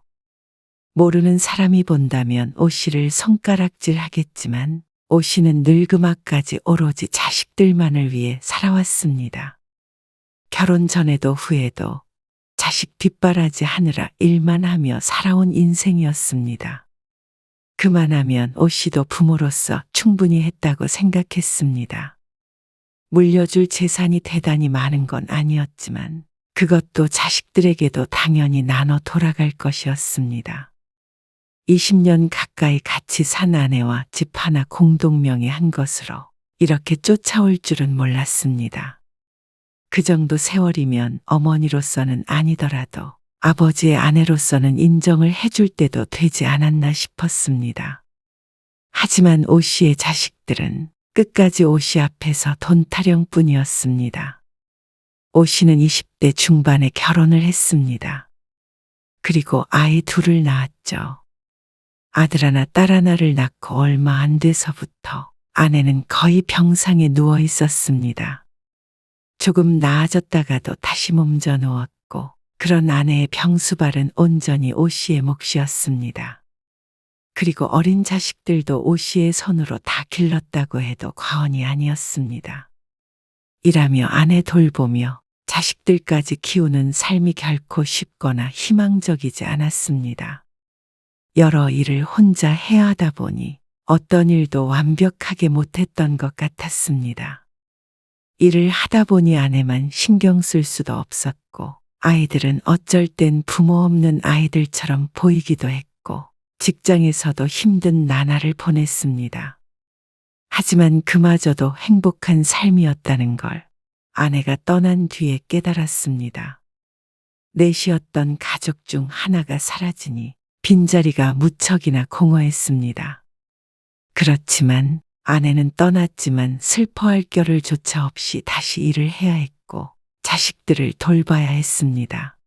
모르는 사람이 본다면 오 씨를 손가락질 하겠지만 오 씨는 늙음악까지 오로지 자식들만을 위해 살아왔습니다. 결혼 전에도 후에도 자식 뒷바라지 하느라 일만 하며 살아온 인생이었습니다. 그만하면 오 씨도 부모로서 충분히 했다고 생각했습니다. 물려줄 재산이 대단히 많은 건 아니었지만 그것도 자식들에게도 당연히 나눠 돌아갈 것이었습니다. 20년 가까이 같이 산 아내와 집 하나 공동명의 한 것으로 이렇게 쫓아올 줄은 몰랐습니다. 그 정도 세월이면 어머니로서는 아니더라도 아버지의 아내로서는 인정을 해줄 때도 되지 않았나 싶었습니다. 하지만 오 씨의 자식들은 끝까지 오 씨 앞에서 돈 타령뿐이었습니다. 오 씨는 20대 중반에 결혼을 했습니다. 그리고 아이 둘을 낳았죠. 아들 하나 딸 하나를 낳고 얼마 안 돼서부터 아내는 거의 병상에 누워 있었습니다. 조금 나아졌다가도 다시 몸져 누웠고 그런 아내의 병수발은 온전히 오 씨의 몫이었습니다. 그리고 어린 자식들도 오 씨의 손으로 다 길렀다고 해도 과언이 아니었습니다. 일하며 아내 돌보며 자식들까지 키우는 삶이 결코 쉽거나 희망적이지 않았습니다. 여러 일을 혼자 해야 하다 보니 어떤 일도 완벽하게 못했던 것 같았습니다. 일을 하다 보니 아내만 신경 쓸 수도 없었고, 아이들은 어쩔 땐 부모 없는 아이들처럼 보이기도 했고, 직장에서도 힘든 나날을 보냈습니다. 하지만 그마저도 행복한 삶이었다는 걸 아내가 떠난 뒤에 깨달았습니다. 넷이었던 가족 중 하나가 사라지니 빈자리가 무척이나 공허했습니다. 그렇지만 아내는 떠났지만 슬퍼할 겨를 조차 없이 다시 일을 해야 했고 자식들을 돌봐야 했습니다.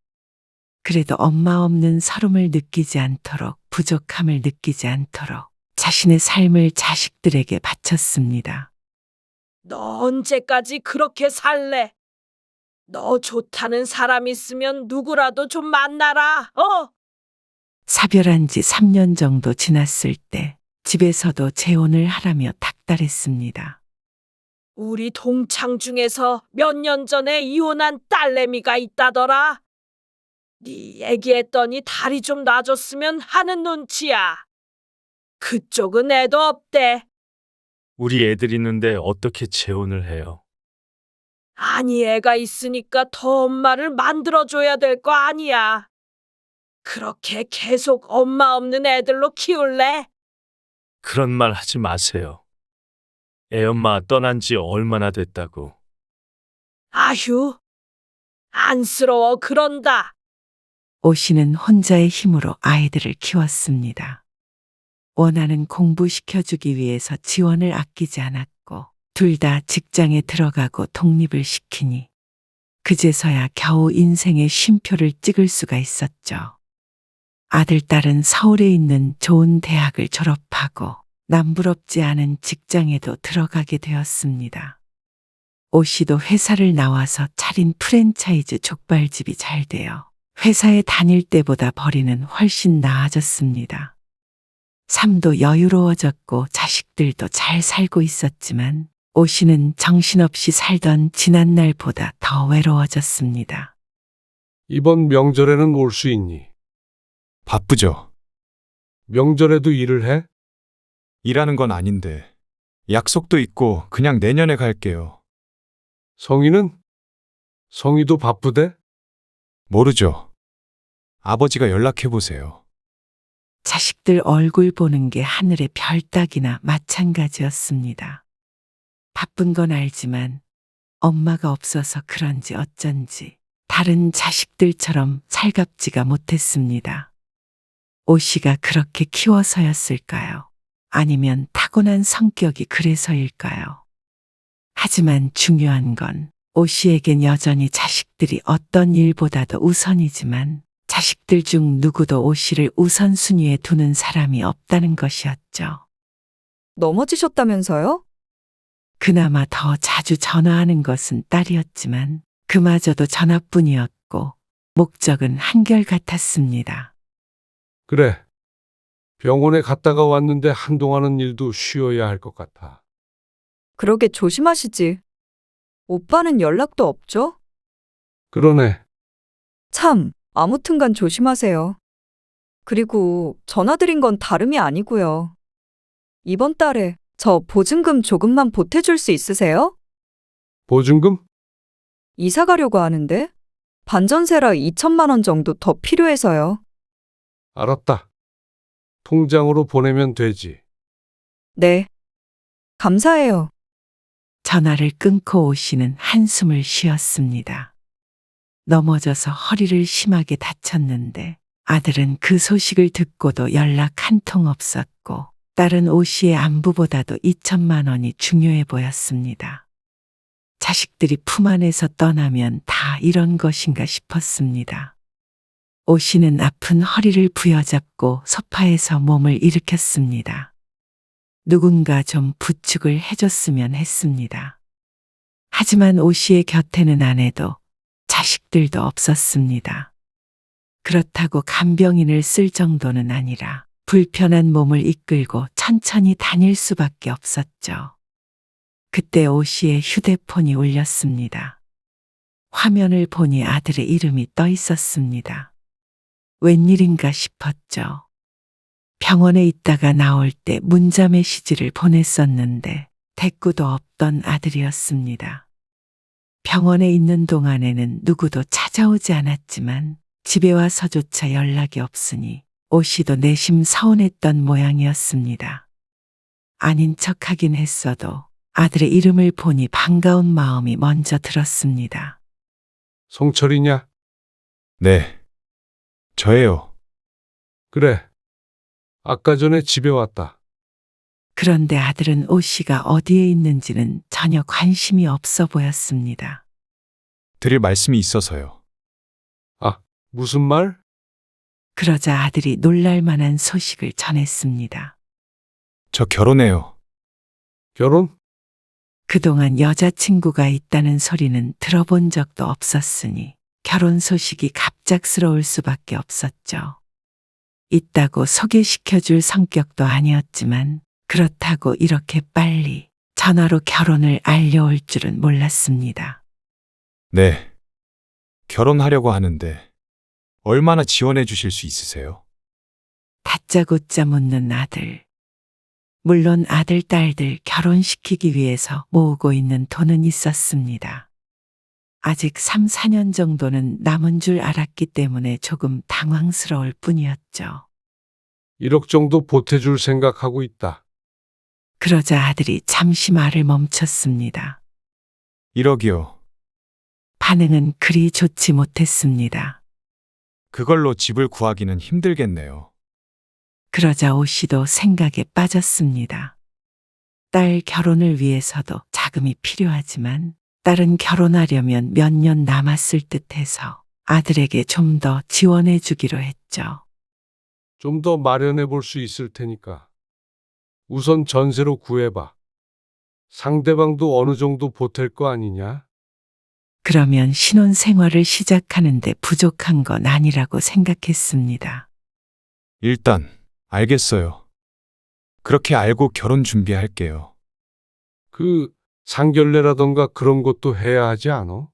그래도 엄마 없는 서름을 느끼지 않도록, 부족함을 느끼지 않도록 자신의 삶을 자식들에게 바쳤습니다. 너 언제까지 그렇게 살래? 너 좋다는 사람 있으면 누구라도 좀 만나라, 사별한 지 3년 정도 지났을 때 집에서도 재혼을 하라며 닥달했습니다. 우리 동창 중에서 몇 년 전에 이혼한 딸내미가 있다더라. 네 얘기했더니 다리 좀 놔줬으면 하는 눈치야. 그쪽은 애도 없대. 우리 애들 있는데 어떻게 재혼을 해요? 아니, 애가 있으니까 더 엄마를 만들어줘야 될 거 아니야. 그렇게 계속 엄마 없는 애들로 키울래? 그런 말 하지 마세요. 애엄마 떠난 지 얼마나 됐다고. 아휴, 안쓰러워 그런다. 오 씨는 혼자의 힘으로 아이들을 키웠습니다. 원하는 공부시켜주기 위해서 지원을 아끼지 않았고 둘 다 직장에 들어가고 독립을 시키니 그제서야 겨우 인생의 쉼표를 찍을 수가 있었죠. 아들, 딸은 서울에 있는 좋은 대학을 졸업하고 남부럽지 않은 직장에도 들어가게 되었습니다. 오 씨도 회사를 나와서 차린 프랜차이즈 족발집이 잘 되어 회사에 다닐 때보다 벌이는 훨씬 나아졌습니다. 삶도 여유로워졌고 자식들도 잘 살고 있었지만 오 씨는 정신없이 살던 지난날보다 더 외로워졌습니다. 이번 명절에는 올 수 있니? 바쁘죠. 명절에도 일을 해? 일하는 건 아닌데. 약속도 있고 그냥 내년에 갈게요. 성희는? 성희도 바쁘대? 모르죠. 아버지가 연락해 보세요. 자식들 얼굴 보는 게 하늘의 별 따기나 마찬가지였습니다. 바쁜 건 알지만 엄마가 없어서 그런지 어쩐지 다른 자식들처럼 살갑지가 못했습니다. 오 씨가 그렇게 키워서였을까요? 아니면 타고난 성격이 그래서일까요? 하지만 중요한 건 오 씨에겐 여전히 자식들이 어떤 일보다도 우선이지만 자식들 중 누구도 오 씨를 우선순위에 두는 사람이 없다는 것이었죠. 넘어지셨다면서요? 그나마 더 자주 전화하는 것은 딸이었지만 그마저도 전화뿐이었고 목적은 한결같았습니다. 그래. 병원에 갔다가 왔는데 한동안은 일도 쉬어야 할 것 같아. 그러게 조심하시지. 오빠는 연락도 없죠? 그러네. 참, 아무튼간 조심하세요. 그리고 전화드린 건 다름이 아니고요. 이번 달에 저 보증금 조금만 보태줄 수 있으세요? 보증금? 이사 가려고 하는데 반전세라 2천만 원 정도 더 필요해서요. 알았다. 통장으로 보내면 되지. 네. 감사해요. 전화를 끊고 오 씨는 한숨을 쉬었습니다. 넘어져서 허리를 심하게 다쳤는데 아들은 그 소식을 듣고도 연락 한 통 없었고 딸은 오 씨의 안부보다도 2천만 원이 중요해 보였습니다. 자식들이 품 안에서 떠나면 다 이런 것인가 싶었습니다. 오 씨는 아픈 허리를 부여잡고 소파에서 몸을 일으켰습니다. 누군가 좀 부축을 해줬으면 했습니다. 하지만 오 씨의 곁에는 아내도 자식들도 없었습니다. 그렇다고 간병인을 쓸 정도는 아니라 불편한 몸을 이끌고 천천히 다닐 수밖에 없었죠. 그때 오 씨의 휴대폰이 울렸습니다. 화면을 보니 아들의 이름이 떠 있었습니다. 웬일인가 싶었죠. 병원에 있다가 나올 때 문자 메시지를 보냈었는데 대꾸도 없던 아들이었습니다. 병원에 있는 동안에는 누구도 찾아오지 않았지만 집에 와서조차 연락이 없으니 오씨도 내심 서운했던 모양이었습니다. 아닌 척하긴 했어도 아들의 이름을 보니 반가운 마음이 먼저 들었습니다. 성철이냐? 네. 저예요. 그래. 아까 전에 집에 왔다. 그런데 아들은 오씨가 어디에 있는지는 전혀 관심이 없어 보였습니다. 드릴 말씀이 있어서요. 아, 무슨 말? 그러자 아들이 놀랄 만한 소식을 전했습니다. 저 결혼해요. 결혼? 그동안 여자친구가 있다는 소리는 들어본 적도 없었으니 결혼 소식이 갑작스러울 수밖에 없었죠. 있다고 소개시켜줄 성격도 아니었지만 그렇다고 이렇게 빨리 전화로 결혼을 알려올 줄은 몰랐습니다. 네. 결혼하려고 하는데 얼마나 지원해 주실 수 있으세요? 다짜고짜 묻는 아들. 물론 아들, 딸들 결혼시키기 위해서 모으고 있는 돈은 있었습니다. 아직 3, 4년 정도는 남은 줄 알았기 때문에 조금 당황스러울 뿐이었죠. 1억 정도 보태줄 생각하고 있다. 그러자 아들이 잠시 말을 멈췄습니다. 1억이요. 반응은 그리 좋지 못했습니다. 그걸로 집을 구하기는 힘들겠네요. 그러자 오씨도 생각에 빠졌습니다. 딸 결혼을 위해서도 자금이 필요하지만 딸은 결혼하려면 몇 년 남았을 듯해서 아들에게 좀 더 지원해 주기로 했죠. 좀 더 마련해 볼 수 있을 테니까. 우선 전세로 구해봐. 상대방도 어느 정도 보탤 거 아니냐? 그러면 신혼생활을 시작하는데 부족한 건 아니라고 생각했습니다. 일단 알겠어요. 그렇게 알고 결혼 준비할게요. 그 상견례라던가 그런 것도 해야 하지 않어?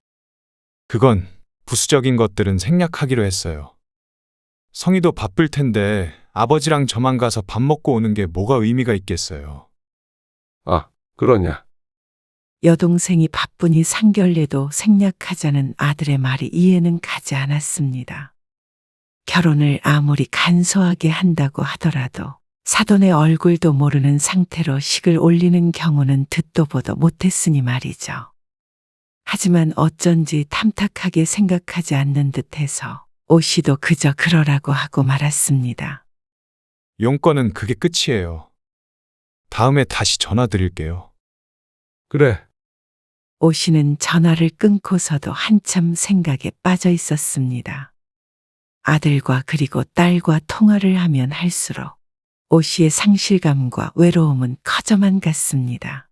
그건 부수적인 것들은 생략하기로 했어요. 성희도 바쁠 텐데 아버지랑 저만 가서 밥 먹고 오는 게 뭐가 의미가 있겠어요. 아, 그러냐? 여동생이 바쁘니 상견례도 생략하자는 아들의 말이 이해는 가지 않았습니다. 결혼을 아무리 간소하게 한다고 하더라도 사돈의 얼굴도 모르는 상태로 식을 올리는 경우는 듣도 보도 못했으니 말이죠. 하지만 어쩐지 탐탁하게 생각하지 않는 듯해서 오씨도 그저 그러라고 하고 말았습니다. 용건은 그게 끝이에요. 다음에 다시 전화 드릴게요. 그래. 오씨는 전화를 끊고서도 한참 생각에 빠져 있었습니다. 아들과 그리고 딸과 통화를 하면 할수록 오씨의 상실감과 외로움은 커져만 갔습니다.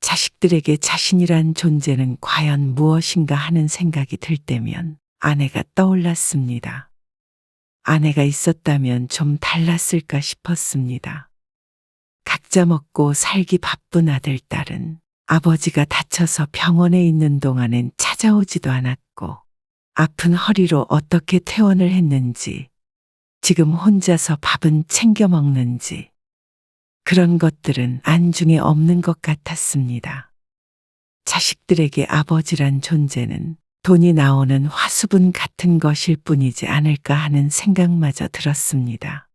자식들에게 자신이란 존재는 과연 무엇인가 하는 생각이 들 때면 아내가 떠올랐습니다. 아내가 있었다면 좀 달랐을까 싶었습니다. 각자 먹고 살기 바쁜 아들, 딸은 아버지가 다쳐서 병원에 있는 동안엔 찾아오지도 않았고 아픈 허리로 어떻게 퇴원을 했는지, 지금 혼자서 밥은 챙겨 먹는지 그런 것들은 안중에 없는 것 같았습니다. 자식들에게 아버지란 존재는 돈이 나오는 화수분 같은 것일 뿐이지 않을까 하는 생각마저 들었습니다.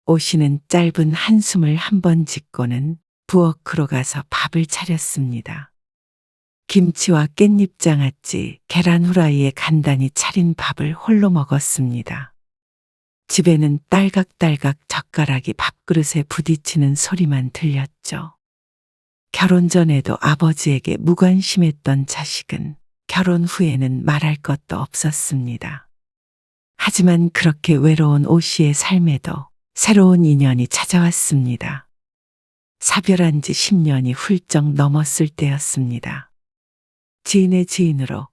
오씨는 짧은 한숨을 한번 짓고는 부엌으로 가서 밥을 차렸습니다. 김치와 깻잎 장아찌, 계란 후라이에 간단히 차린 밥을 홀로 먹었습니다. 집에는 딸각딸각 젓가락이 밥그릇에 부딪히는 소리만 들렸죠. 결혼 전에도 아버지에게 무관심했던 자식은 결혼 후에는 말할 것도 없었습니다. 하지만 그렇게 외로운 오씨의 삶에도 새로운 인연이 찾아왔습니다. 사별한 지 10년이 훌쩍 넘었을 때였습니다. 지인의 지인으로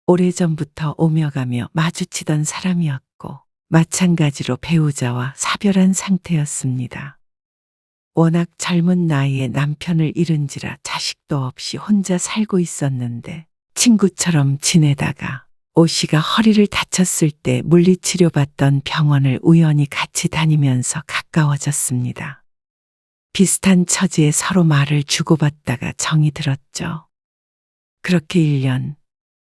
오래전부터 오며 가며 마주치던 사람이었고 마찬가지로 배우자와 사별한 상태였습니다. 워낙 젊은 나이에 남편을 잃은지라 자식도 없이 혼자 살고 있었는데 친구처럼 지내다가 오 씨가 허리를 다쳤을 때 물리치료 받던 병원을 우연히 같이 다니면서 가까워졌습니다. 비슷한 처지에 서로 말을 주고받다가 정이 들었죠. 그렇게 1년,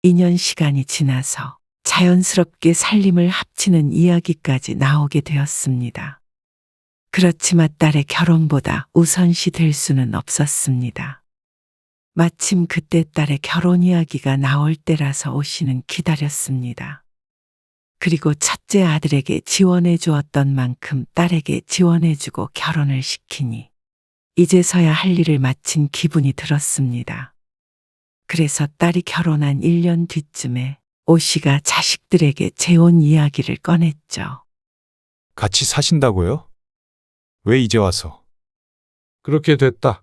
2년 시간이 지나서 자연스럽게 살림을 합치는 이야기까지 나오게 되었습니다. 그렇지만 딸의 결혼보다 우선시 될 수는 없었습니다. 마침 그때 딸의 결혼 이야기가 나올 때라서 오 씨는 기다렸습니다. 그리고 첫째 아들에게 지원해 주었던 만큼 딸에게 지원해 주고 결혼을 시키니 이제서야 할 일을 마친 기분이 들었습니다. 그래서 딸이 결혼한 1년 뒤쯤에 오 씨가 자식들에게 재혼 이야기를 꺼냈죠. 같이 사신다고요? 왜 이제 와서? 그렇게 됐다.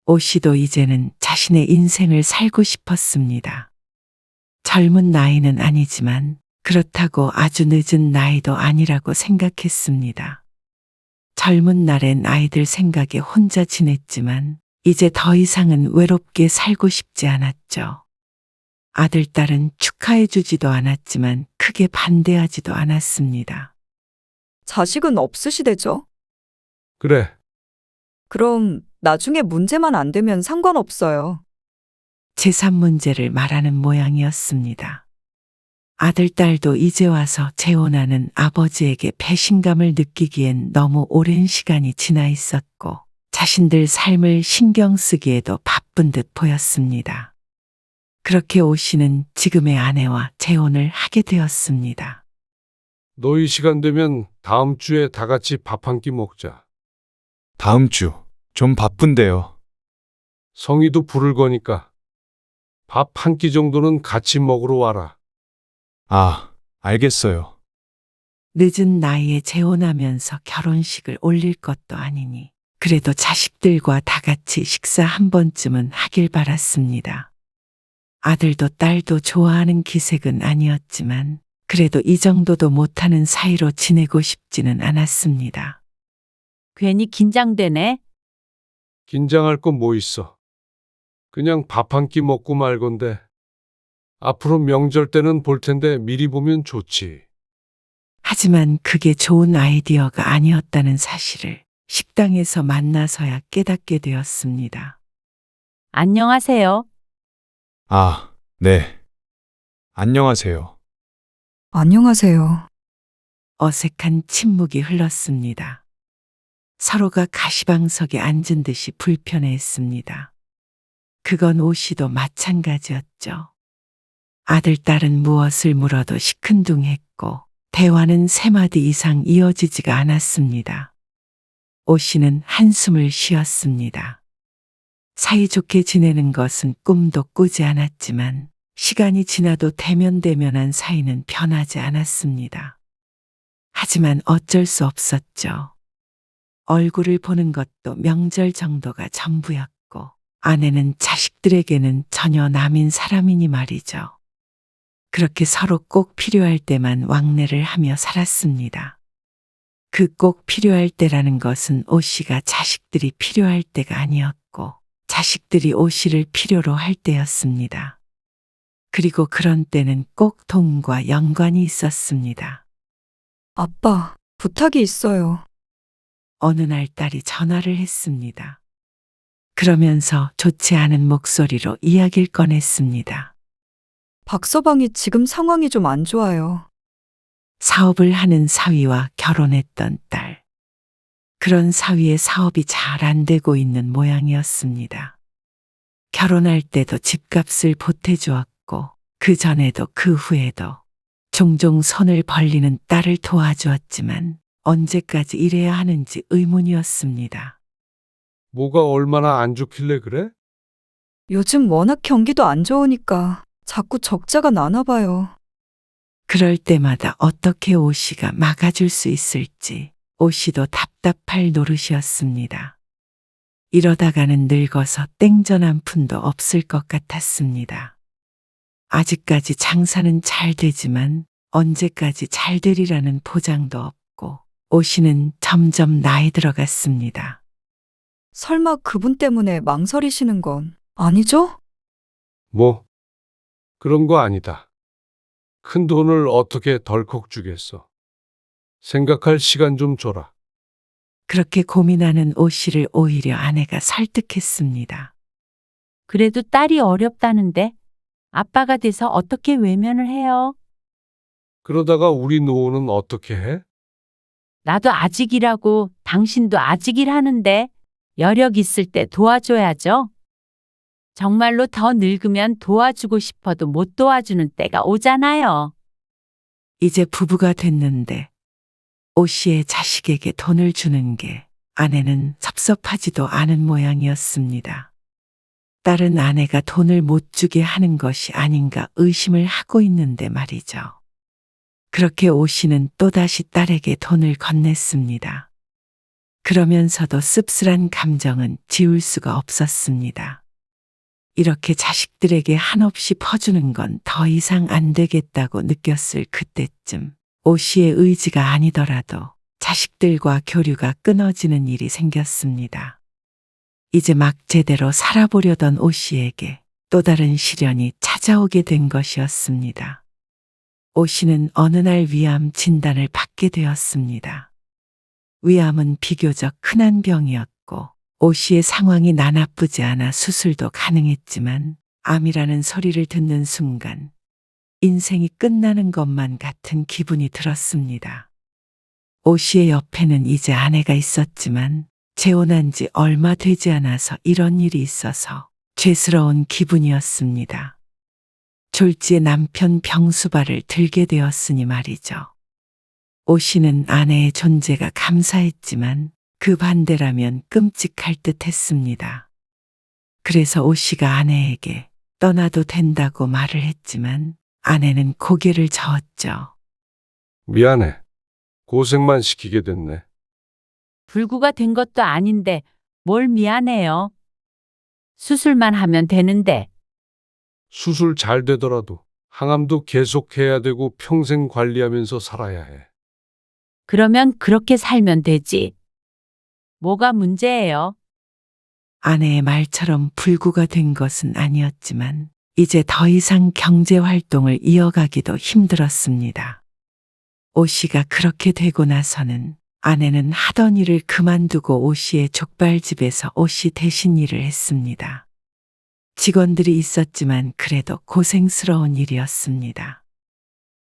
오 씨도 이제는 자신의 인생을 살고 싶었습니다. 젊은 나이는 아니지만 그렇다고 아주 늦은 나이도 아니라고 생각했습니다. 젊은 날엔 아이들 생각에 혼자 지냈지만 이제 더 이상은 외롭게 살고 싶지 않았죠. 아들, 딸은 축하해 주지도 않았지만 크게 반대하지도 않았습니다. 자식은 없으시대죠? 그래. 그럼 나중에 문제만 안 되면 상관없어요. 재산 문제를 말하는 모양이었습니다. 아들, 딸도 이제 와서 재혼하는 아버지에게 배신감을 느끼기엔 너무 오랜 시간이 지나 있었고 자신들 삶을 신경 쓰기에도 바쁜 듯 보였습니다. 그렇게 오 씨는 지금의 아내와 재혼을 하게 되었습니다. 너희 시간 되면 다음 주에 다 같이 밥 한 끼 먹자. 다음 주. 좀 바쁜데요. 성희도 부를 거니까 밥 한 끼 정도는 같이 먹으러 와라. 아, 알겠어요. 늦은 나이에 재혼하면서 결혼식을 올릴 것도 아니니 그래도 자식들과 다 같이 식사 한 번쯤은 하길 바랐습니다. 아들도 딸도 좋아하는 기색은 아니었지만 그래도 이 정도도 못하는 사이로 지내고 싶지는 않았습니다. 괜히 긴장되네. 긴장할 건 뭐 있어. 그냥 밥 한 끼 먹고 말 건데. 앞으로 명절 때는 볼 텐데 미리 보면 좋지. 하지만 그게 좋은 아이디어가 아니었다는 사실을 식당에서 만나서야 깨닫게 되었습니다. 안녕하세요. 아, 네. 안녕하세요. 안녕하세요. 어색한 침묵이 흘렀습니다. 서로가 가시방석에 앉은 듯이 불편해했습니다. 그건 오 씨도 마찬가지였죠. 아들, 딸은 무엇을 물어도 시큰둥했고 대화는 3마디 이상 이어지지가 않았습니다. 오 씨는 한숨을 쉬었습니다. 사이좋게 지내는 것은 꿈도 꾸지 않았지만 시간이 지나도 대면대면한 사이는 변하지 않았습니다. 하지만 어쩔 수 없었죠. 얼굴을 보는 것도 명절 정도가 전부였고 아내는 자식들에게는 전혀 남인 사람이니 말이죠. 그렇게 서로 꼭 필요할 때만 왕래를 하며 살았습니다. 그 꼭 필요할 때라는 것은 오 씨가 자식들이 필요할 때가 아니었고 자식들이 오 씨를 필요로 할 때였습니다. 그리고 그런 때는 꼭 돈과 연관이 있었습니다. 아빠, 부탁이 있어요. 어느 날 딸이 전화를 했습니다. 그러면서 좋지 않은 목소리로 이야기를 꺼냈습니다. 박서방이 지금 상황이 좀 안 좋아요. 사업을 하는 사위와 결혼했던 딸. 그런 사위의 사업이 잘 안 되고 있는 모양이었습니다. 결혼할 때도 집값을 보태주었고 그 전에도 그 후에도 종종 손을 벌리는 딸을 도와주었지만 언제까지 이래야 하는지 의문이었습니다. 뭐가 얼마나 안 좋길래 그래? 요즘 워낙 경기도 안 좋으니까 자꾸 적자가 나나 봐요. 그럴 때마다 어떻게 오 씨가 막아줄 수 있을지 오 씨도 답답할 노릇이었습니다. 이러다가는 늙어서 땡전 한 푼도 없을 것 같았습니다. 아직까지 장사는 잘 되지만 언제까지 잘 되리라는 보장도 없고 오 씨는 점점 나이 들어갔습니다. 설마 그분 때문에 망설이시는 건 아니죠? 뭐, 그런 거 아니다. 큰 돈을 어떻게 덜컥 주겠어. 생각할 시간 좀 줘라. 그렇게 고민하는 오 씨를 오히려 아내가 설득했습니다. 그래도 딸이 어렵다는데 아빠가 돼서 어떻게 외면을 해요? 그러다가 우리 노후는 어떻게 해? 나도 아직이라고 당신도 아직이라는데 여력 있을 때 도와줘야죠. 정말로 더 늙으면 도와주고 싶어도 못 도와주는 때가 오잖아요. 이제 부부가 됐는데 오 씨의 자식에게 돈을 주는 게 아내는 섭섭하지도 않은 모양이었습니다. 딸은 아내가 돈을 못 주게 하는 것이 아닌가 의심을 하고 있는데 말이죠. 그렇게 오 씨는 또다시 딸에게 돈을 건넸습니다. 그러면서도 씁쓸한 감정은 지울 수가 없었습니다. 이렇게 자식들에게 한없이 퍼주는 건 더 이상 안 되겠다고 느꼈을 그때쯤 오 씨의 의지가 아니더라도 자식들과 교류가 끊어지는 일이 생겼습니다. 이제 막 제대로 살아보려던 오 씨에게 또 다른 시련이 찾아오게 된 것이었습니다. 오 씨는 어느 날 위암 진단을 받게 되었습니다. 위암은 비교적 흔한 병이었고 오 씨의 상황이 나쁘지 않아 수술도 가능했지만 암이라는 소리를 듣는 순간 인생이 끝나는 것만 같은 기분이 들었습니다. 오 씨의 옆에는 이제 아내가 있었지만 재혼한 지 얼마 되지 않아서 이런 일이 있어서 죄스러운 기분이었습니다. 졸지에 남편 병수발을 들게 되었으니 말이죠. 오 씨는 아내의 존재가 감사했지만 그 반대라면 끔찍할 듯 했습니다. 그래서 오 씨가 아내에게 떠나도 된다고 말을 했지만 아내는 고개를 저었죠. 미안해. 고생만 시키게 됐네. 불구가 된 것도 아닌데 뭘 미안해요. 수술만 하면 되는데. 수술 잘 되더라도 항암도 계속해야 되고 평생 관리하면서 살아야 해. 그러면 그렇게 살면 되지. 뭐가 문제예요? 아내의 말처럼 불구가 된 것은 아니었지만 이제 더 이상 경제 활동을 이어가기도 힘들었습니다. 오 씨가 그렇게 되고 나서는 아내는 하던 일을 그만두고 오 씨의 족발집에서 오 씨 대신 일을 했습니다. 직원들이 있었지만 그래도 고생스러운 일이었습니다.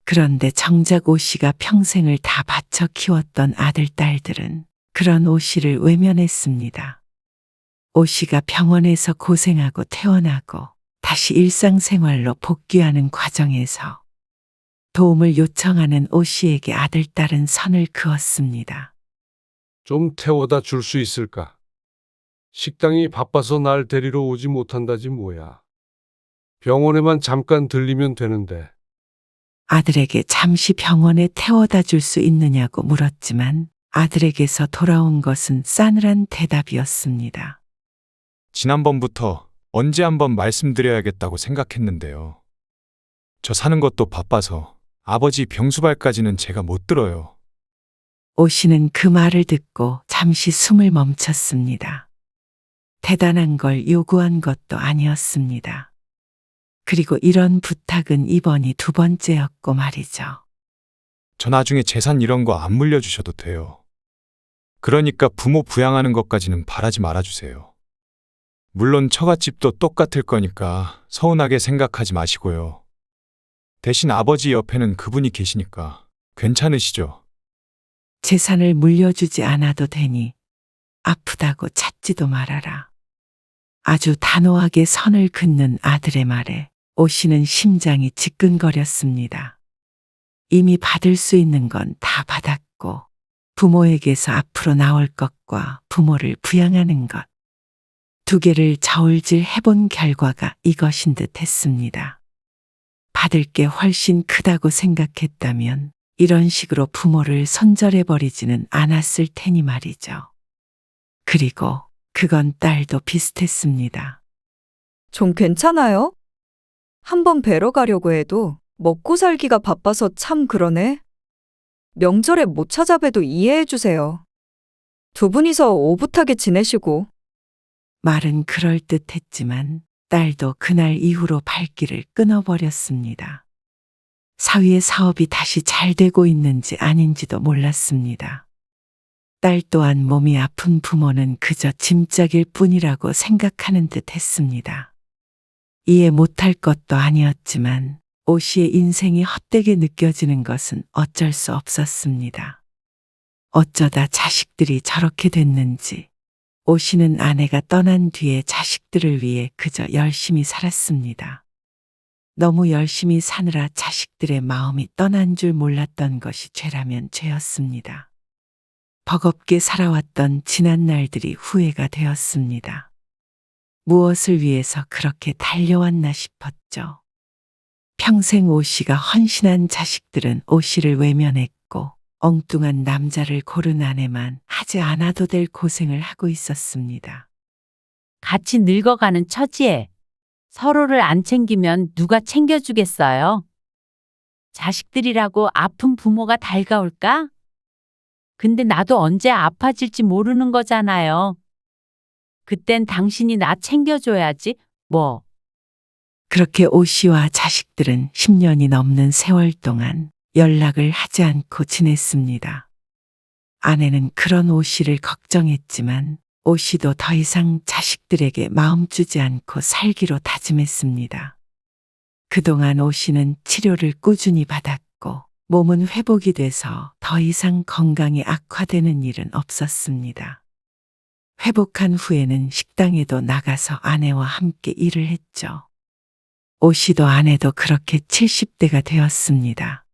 그런데 정작 오 씨가 평생을 다 바쳐 키웠던 아들, 딸들은 그런 오 씨를 외면했습니다. 오 씨가 병원에서 고생하고 퇴원하고 다시 일상생활로 복귀하는 과정에서 도움을 요청하는 오 씨에게 아들, 딸은 선을 그었습니다. 좀 태워다 줄 수 있을까? 식당이 바빠서 날 데리러 오지 못한다지 뭐야. 병원에만 잠깐 들리면 되는데. 아들에게 잠시 병원에 태워다 줄 수 있느냐고 물었지만 아들에게서 돌아온 것은 싸늘한 대답이었습니다. 지난번부터 언제 한번 말씀드려야겠다고 생각했는데요. 저 사는 것도 바빠서 아버지 병수발까지는 제가 못 들어요. 오 씨는 그 말을 듣고 잠시 숨을 멈췄습니다. 대단한 걸 요구한 것도 아니었습니다. 그리고 이런 부탁은 이번이 두 번째였고 말이죠. 저 나중에 재산 이런 거 안 물려주셔도 돼요. 그러니까 부모 부양하는 것까지는 바라지 말아주세요. 물론 처갓집도 똑같을 거니까 서운하게 생각하지 마시고요. 대신 아버지 옆에는 그분이 계시니까 괜찮으시죠? 재산을 물려주지 않아도 되니 아프다고 찾지도 말아라. 아주 단호하게 선을 긋는 아들의 말에 오 씨는 심장이 지끈거렸습니다. 이미 받을 수 있는 건 다 받았고 부모에게서 앞으로 나올 것과 부모를 부양하는 것 두 개를 저울질 해본 결과가 이것인 듯 했습니다. 받을 게 훨씬 크다고 생각했다면 이런 식으로 부모를 손절해버리지는 않았을 테니 말이죠. 그리고 그건 딸도 비슷했습니다. 좀 괜찮아요? 한번 뵈러 가려고 해도 먹고 살기가 바빠서 참 그러네. 명절에 못 찾아뵈도 이해해 주세요. 두 분이서 오붓하게 지내시고. 말은 그럴듯했지만 딸도 그날 이후로 발길을 끊어버렸습니다. 사위의 사업이 다시 잘 되고 있는지 아닌지도 몰랐습니다. 딸 또한 몸이 아픈 부모는 그저 짐짝일 뿐이라고 생각하는 듯 했습니다. 이해 못할 것도 아니었지만 오 씨의 인생이 헛되게 느껴지는 것은 어쩔 수 없었습니다. 어쩌다 자식들이 저렇게 됐는지 오 씨는 아내가 떠난 뒤에 자식들을 위해 그저 열심히 살았습니다. 너무 열심히 사느라 자식들의 마음이 떠난 줄 몰랐던 것이 죄라면 죄였습니다. 버겁게 살아왔던 지난 날들이 후회가 되었습니다. 무엇을 위해서 그렇게 달려왔나 싶었죠. 평생 오 씨가 헌신한 자식들은 오 씨를 외면했고 엉뚱한 남자를 고른 아내만 하지 않아도 될 고생을 하고 있었습니다. 같이 늙어가는 처지에 서로를 안 챙기면 누가 챙겨주겠어요? 자식들이라고 아픈 부모가 달가올까? 근데 나도 언제 아파질지 모르는 거잖아요. 그땐 당신이 나 챙겨줘야지, 뭐. 그렇게 오 씨와 자식들은 10년이 넘는 세월 동안 연락을 하지 않고 지냈습니다. 아내는 그런 오 씨를 걱정했지만 오 씨도 더 이상 자식들에게 마음 주지 않고 살기로 다짐했습니다. 그동안 오 씨는 치료를 꾸준히 받았고 몸은 회복이 돼서 더 이상 건강이 악화되는 일은 없었습니다. 회복한 후에는 식당에도 나가서 아내와 함께 일을 했죠. 오 씨도 아내도 그렇게 70대가 되었습니다.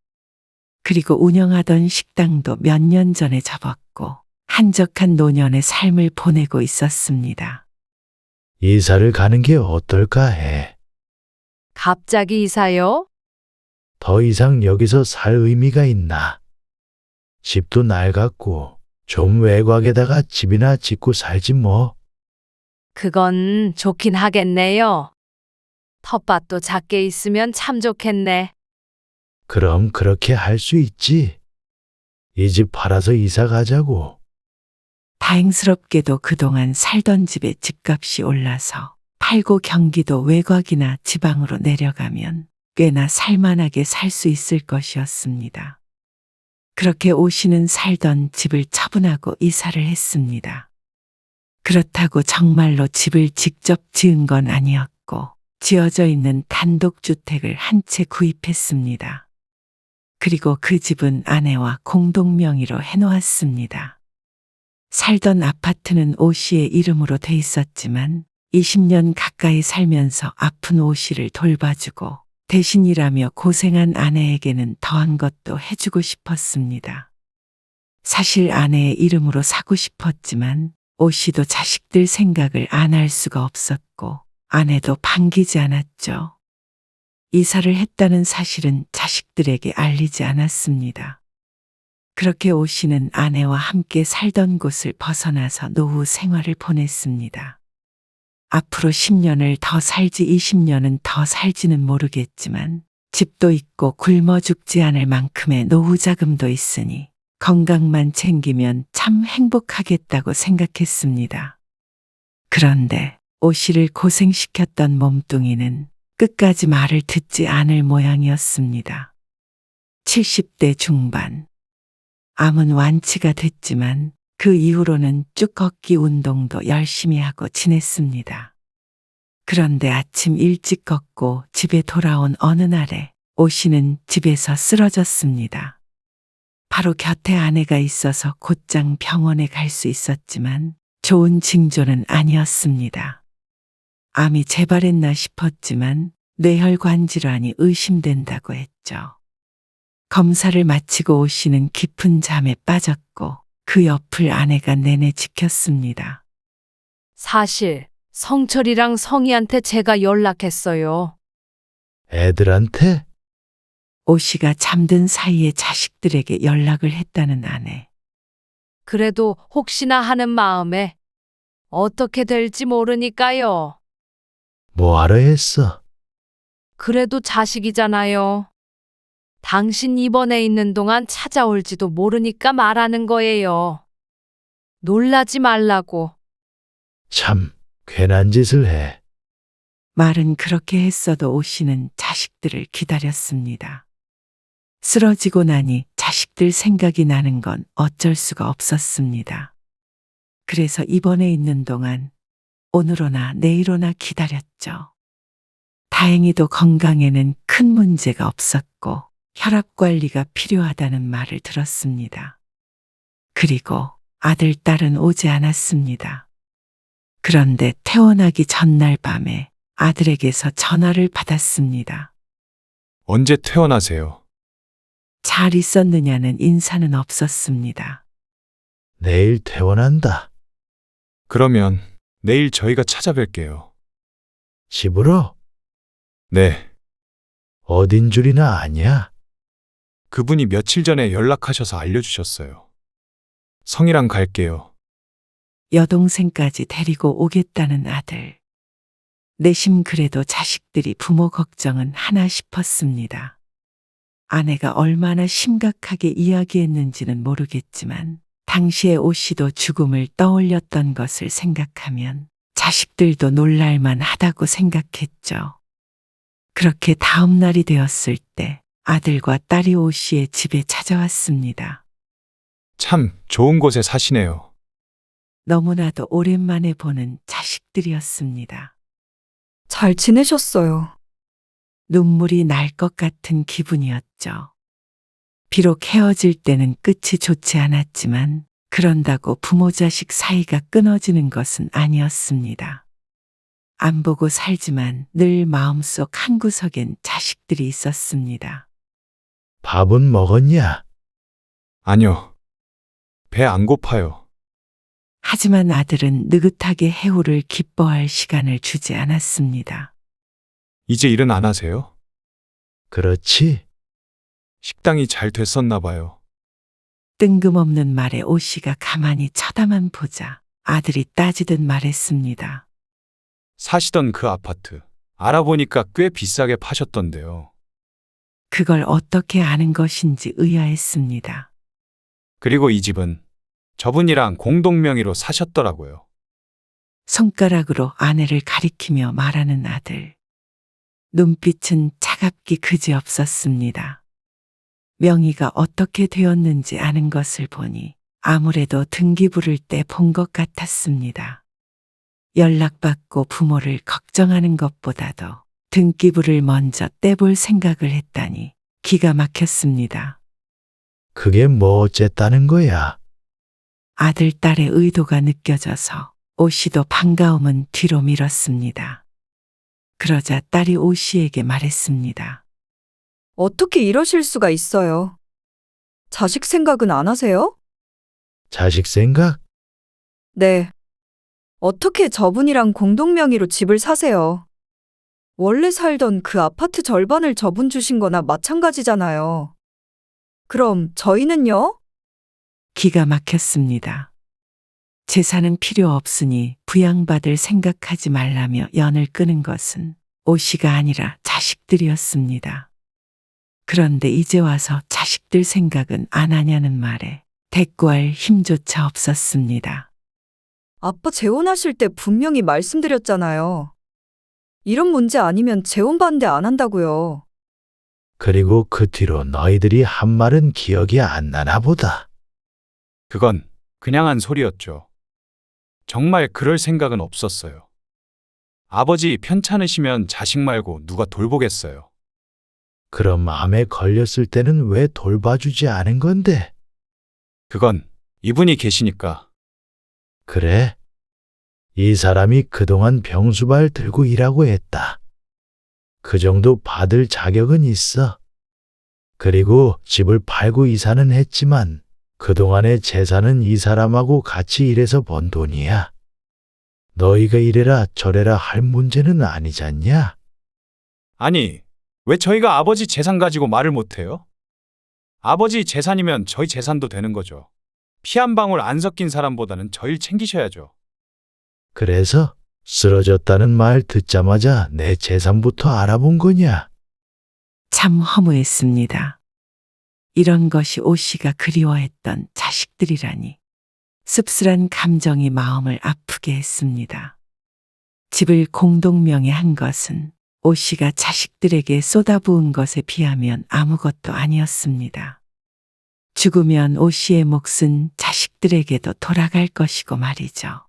그리고 운영하던 식당도 몇 년 전에 접었고 한적한 노년의 삶을 보내고 있었습니다. 이사를 가는 게 어떨까 해. 갑자기 이사요? 더 이상 여기서 살 의미가 있나? 집도 낡았고 좀 외곽에다가 집이나 짓고 살지 뭐. 그건 좋긴 하겠네요. 텃밭도 작게 있으면 참 좋겠네. 그럼 그렇게 할 수 있지. 이 집 팔아서 이사 가자고. 다행스럽게도 그동안 살던 집의 집값이 올라서 팔고 경기도 외곽이나 지방으로 내려가면 꽤나 살만하게 살 수 있을 것이었습니다. 그렇게 오 씨는 살던 집을 처분하고 이사를 했습니다. 그렇다고 정말로 집을 직접 지은 건 아니었고 지어져 있는 단독주택을 한 채 구입했습니다. 그리고 그 집은 아내와 공동 명의로 해놓았습니다. 살던 아파트는 오 씨의 이름으로 돼 있었지만 20년 가까이 살면서 아픈 오 씨를 돌봐주고 대신 일하며 고생한 아내에게는 더한 것도 해주고 싶었습니다. 사실 아내의 이름으로 사고 싶었지만 오 씨도 자식들 생각을 안 할 수가 없었고 아내도 반기지 않았죠. 이사를 했다는 사실은 자식들에게 알리지 않았습니다. 그렇게 오 씨는 아내와 함께 살던 곳을 벗어나서 노후 생활을 보냈습니다. 앞으로 10년을 더 살지 20년은 더 살지는 모르겠지만 집도 있고 굶어 죽지 않을 만큼의 노후 자금도 있으니 건강만 챙기면 참 행복하겠다고 생각했습니다. 그런데 오 씨를 고생시켰던 몸뚱이는 끝까지 말을 듣지 않을 모양이었습니다. 70대 중반. 암은 완치가 됐지만 그 이후로는 쭉 걷기 운동도 열심히 하고 지냈습니다. 그런데 아침 일찍 걷고 집에 돌아온 어느 날에 오 씨는 집에서 쓰러졌습니다. 바로 곁에 아내가 있어서 곧장 병원에 갈 수 있었지만 좋은 징조는 아니었습니다. 암이 재발했나 싶었지만 뇌혈관 질환이 의심된다고 했죠. 검사를 마치고 오 씨는 깊은 잠에 빠졌고 그 옆을 아내가 내내 지켰습니다. 사실 성철이랑 성희한테 제가 연락했어요. 애들한테? 오 씨가 잠든 사이에 자식들에게 연락을 했다는 아내. 그래도 혹시나 하는 마음에 어떻게 될지 모르니까요. 뭐하러 했어? 그래도 자식이잖아요. 당신 입원해 있는 동안 찾아올지도 모르니까 말하는 거예요. 놀라지 말라고. 참, 괜한 짓을 해. 말은 그렇게 했어도 오 씨는 자식들을 기다렸습니다. 쓰러지고 나니 자식들 생각이 나는 건 어쩔 수가 없었습니다. 그래서 입원해 있는 동안 오늘 오나 내일 오나 기다렸죠. 다행히도 건강에는 큰 문제가 없었고 혈압 관리가 필요하다는 말을 들었습니다. 그리고 아들, 딸은 오지 않았습니다. 그런데 퇴원하기 전날 밤에 아들에게서 전화를 받았습니다. 언제 퇴원하세요? 잘 있었느냐는 인사는 없었습니다. 내일 퇴원한다. 그러면 내일 저희가 찾아뵐게요. 집으로? 네. 어딘 줄이나 아냐? 그분이 며칠 전에 연락하셔서 알려주셨어요. 성이랑 갈게요. 여동생까지 데리고 오겠다는 아들. 내심 그래도 자식들이 부모 걱정은 하나 싶었습니다. 아내가 얼마나 심각하게 이야기했는지는 모르겠지만 당시에 오 씨도 죽음을 떠올렸던 것을 생각하면 자식들도 놀랄만 하다고 생각했죠. 그렇게 다음 날이 되었을 때 아들과 딸이 오 씨의 집에 찾아왔습니다. 참 좋은 곳에 사시네요. 너무나도 오랜만에 보는 자식들이었습니다. 잘 지내셨어요. 눈물이 날 것 같은 기분이었죠. 비록 헤어질 때는 끝이 좋지 않았지만 그런다고 부모 자식 사이가 끊어지는 것은 아니었습니다. 안 보고 살지만 늘 마음속 한구석엔 자식들이 있었습니다. 밥은 먹었냐? 아니요. 배 안 고파요. 하지만 아들은 느긋하게 해오를 기뻐할 시간을 주지 않았습니다. 이제 일은 안 하세요? 그렇지. 식당이 잘 됐었나 봐요. 뜬금없는 말에 오 씨가 가만히 쳐다만 보자 아들이 따지듯 말했습니다. 사시던 그 아파트 알아보니까 꽤 비싸게 파셨던데요. 그걸 어떻게 아는 것인지 의아했습니다. 그리고 이 집은 저분이랑 공동 명의로 사셨더라고요. 손가락으로 아내를 가리키며 말하는 아들. 눈빛은 차갑기 그지없었습니다. 명의가 어떻게 되었는지 아는 것을 보니 아무래도 등기부를 떼 본 것 같았습니다. 연락받고 부모를 걱정하는 것보다도 등기부를 먼저 떼볼 생각을 했다니 기가 막혔습니다. 그게 뭐 어쨌다는 거야? 아들, 딸의 의도가 느껴져서 오 씨도 반가움은 뒤로 미뤘습니다. 그러자 딸이 오 씨에게 말했습니다. 어떻게 이러실 수가 있어요? 자식 생각은 안 하세요? 자식 생각? 네. 어떻게 저분이랑 공동 명의로 집을 사세요? 원래 살던 그 아파트 절반을 저분 주신 거나 마찬가지잖아요. 그럼 저희는요? 기가 막혔습니다. 재산은 필요 없으니 부양받을 생각하지 말라며 연을 끄는 것은 오 씨가 아니라 자식들이었습니다. 그런데 이제 와서 자식들 생각은 안 하냐는 말에 대꾸할 힘조차 없었습니다. 아빠 재혼하실 때 분명히 말씀드렸잖아요. 이런 문제 아니면 재혼 반대 안 한다고요. 그리고 그 뒤로 너희들이 한 말은 기억이 안 나나 보다. 그건 그냥 한 소리였죠. 정말 그럴 생각은 없었어요. 아버지 편찮으시면 자식 말고 누가 돌보겠어요. 그럼 암에 걸렸을 때는 왜 돌봐주지 않은 건데? 그건 이분이 계시니까. 그래? 이 사람이 그동안 병수발 들고 일하고 했다. 그 정도 받을 자격은 있어. 그리고 집을 팔고 이사는 했지만 그동안의 재산은 이 사람하고 같이 일해서 번 돈이야. 너희가 이래라 저래라 할 문제는 아니잖냐? 아니, 왜 저희가 아버지 재산 가지고 말을 못해요? 아버지 재산이면 저희 재산도 되는 거죠. 피 한 방울 안 섞인 사람보다는 저희를 챙기셔야죠. 그래서 쓰러졌다는 말 듣자마자 내 재산부터 알아본 거냐? 참 허무했습니다. 이런 것이 오 씨가 그리워했던 자식들이라니 씁쓸한 감정이 마음을 아프게 했습니다. 집을 공동명의 한 것은 오 씨가 자식들에게 쏟아부은 것에 비하면 아무것도 아니었습니다. 죽으면 오 씨의 몫은 자식들에게도 돌아갈 것이고 말이죠.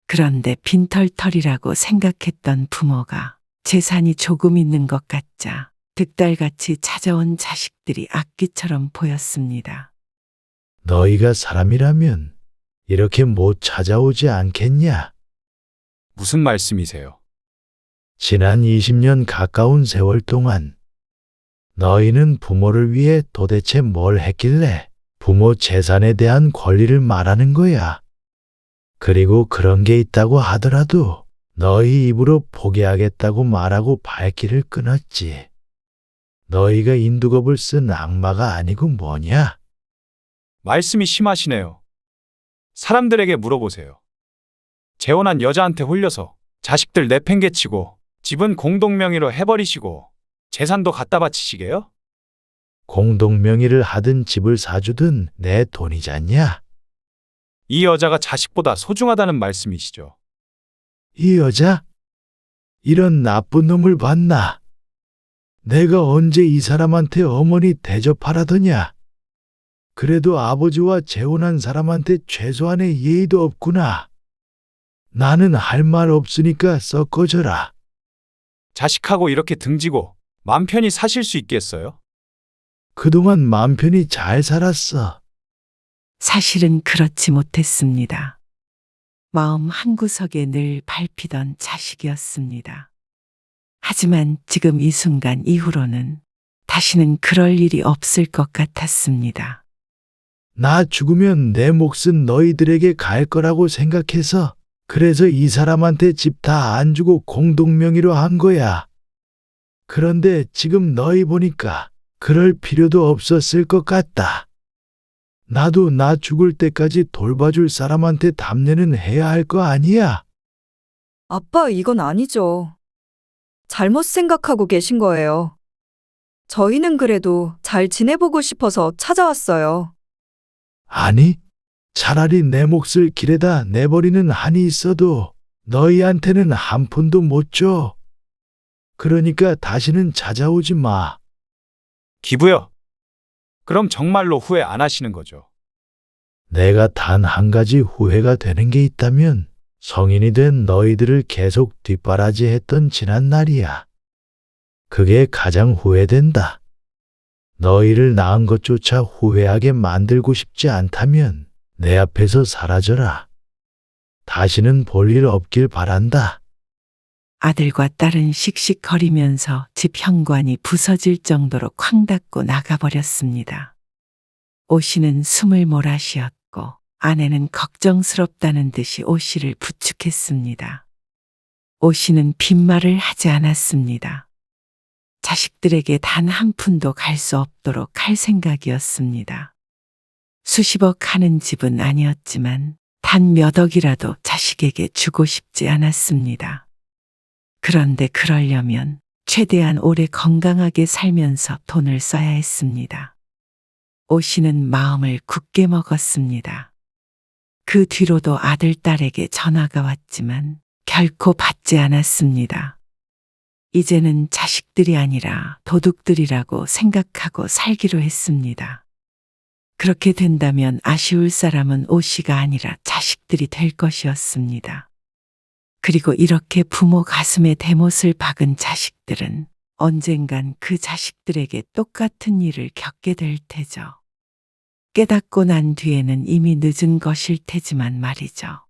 그런데 빈털털이라고 생각했던 부모가 재산이 조금 있는 것 같자 득달같이 찾아온 자식들이 악귀처럼 보였습니다. 너희가 사람이라면 이렇게 못 찾아오지 않겠냐? 무슨 말씀이세요? 지난 20년 가까운 세월 동안 너희는 부모를 위해 도대체 뭘 했길래 부모 재산에 대한 권리를 말하는 거야? 그리고 그런 게 있다고 하더라도 너희 입으로 포기하겠다고 말하고 발길을 끊었지. 너희가 인두겁을 쓴 악마가 아니고 뭐냐? 말씀이 심하시네요. 사람들에게 물어보세요. 재혼한 여자한테 홀려서 자식들 내팽개치고 집은 공동명의로 해버리시고 재산도 갖다 바치시게요? 공동명의를 하든 집을 사주든 내 돈이잖냐? 이 여자가 자식보다 소중하다는 말씀이시죠? 이 여자? 이런 나쁜 놈을 봤나? 내가 언제 이 사람한테 어머니 대접하라더냐? 그래도 아버지와 재혼한 사람한테 최소한의 예의도 없구나. 나는 할 말 없으니까 썩 꺼져라. 자식하고 이렇게 등지고 맘 편히 사실 수 있겠어요? 그동안 맘 편히 잘 살았어. 사실은 그렇지 못했습니다. 마음 한구석에 늘 밟히던 자식이었습니다. 하지만 지금 이 순간 이후로는 다시는 그럴 일이 없을 것 같았습니다. 나 죽으면 내 몫은 너희들에게 갈 거라고 생각해서 그래서 이 사람한테 집 다 안 주고 공동명의로 한 거야. 그런데 지금 너희 보니까 그럴 필요도 없었을 것 같다. 나도 나 죽을 때까지 돌봐줄 사람한테 답례는 해야 할 거 아니야? 아빠, 이건 아니죠. 잘못 생각하고 계신 거예요. 저희는 그래도 잘 지내보고 싶어서 찾아왔어요. 아니, 차라리 내 몫을 길에다 내버리는 한이 있어도 너희한테는 한 푼도 못 줘. 그러니까 다시는 찾아오지 마. 기부요? 그럼 정말로 후회 안 하시는 거죠? 내가 단 한 가지 후회가 되는 게 있다면 성인이 된 너희들을 계속 뒷바라지했던 지난 날이야. 그게 가장 후회된다. 너희를 낳은 것조차 후회하게 만들고 싶지 않다면 내 앞에서 사라져라. 다시는 볼 일 없길 바란다. 아들과 딸은 씩씩거리면서 집 현관이 부서질 정도로 쾅 닫고 나가버렸습니다. 오 씨는 숨을 몰아쉬었고 아내는 걱정스럽다는 듯이 오 씨를 부축했습니다. 오 씨는 빈말을 하지 않았습니다. 자식들에게 단 한 푼도 갈 수 없도록 할 생각이었습니다. 수십억 하는 집은 아니었지만 단 몇 억이라도 자식에게 주고 싶지 않았습니다. 그런데 그러려면 최대한 오래 건강하게 살면서 돈을 써야 했습니다. 오 씨는 마음을 굳게 먹었습니다. 그 뒤로도 아들, 딸에게 전화가 왔지만 결코 받지 않았습니다. 이제는 자식들이 아니라 도둑들이라고 생각하고 살기로 했습니다. 그렇게 된다면 아쉬울 사람은 오 씨가 아니라 자식들이 될 것이었습니다. 그리고 이렇게 부모 가슴에 대못을 박은 자식들은 언젠간 그 자식들에게 똑같은 일을 겪게 될 테죠. 깨닫고 난 뒤에는 이미 늦은 것일 테지만 말이죠.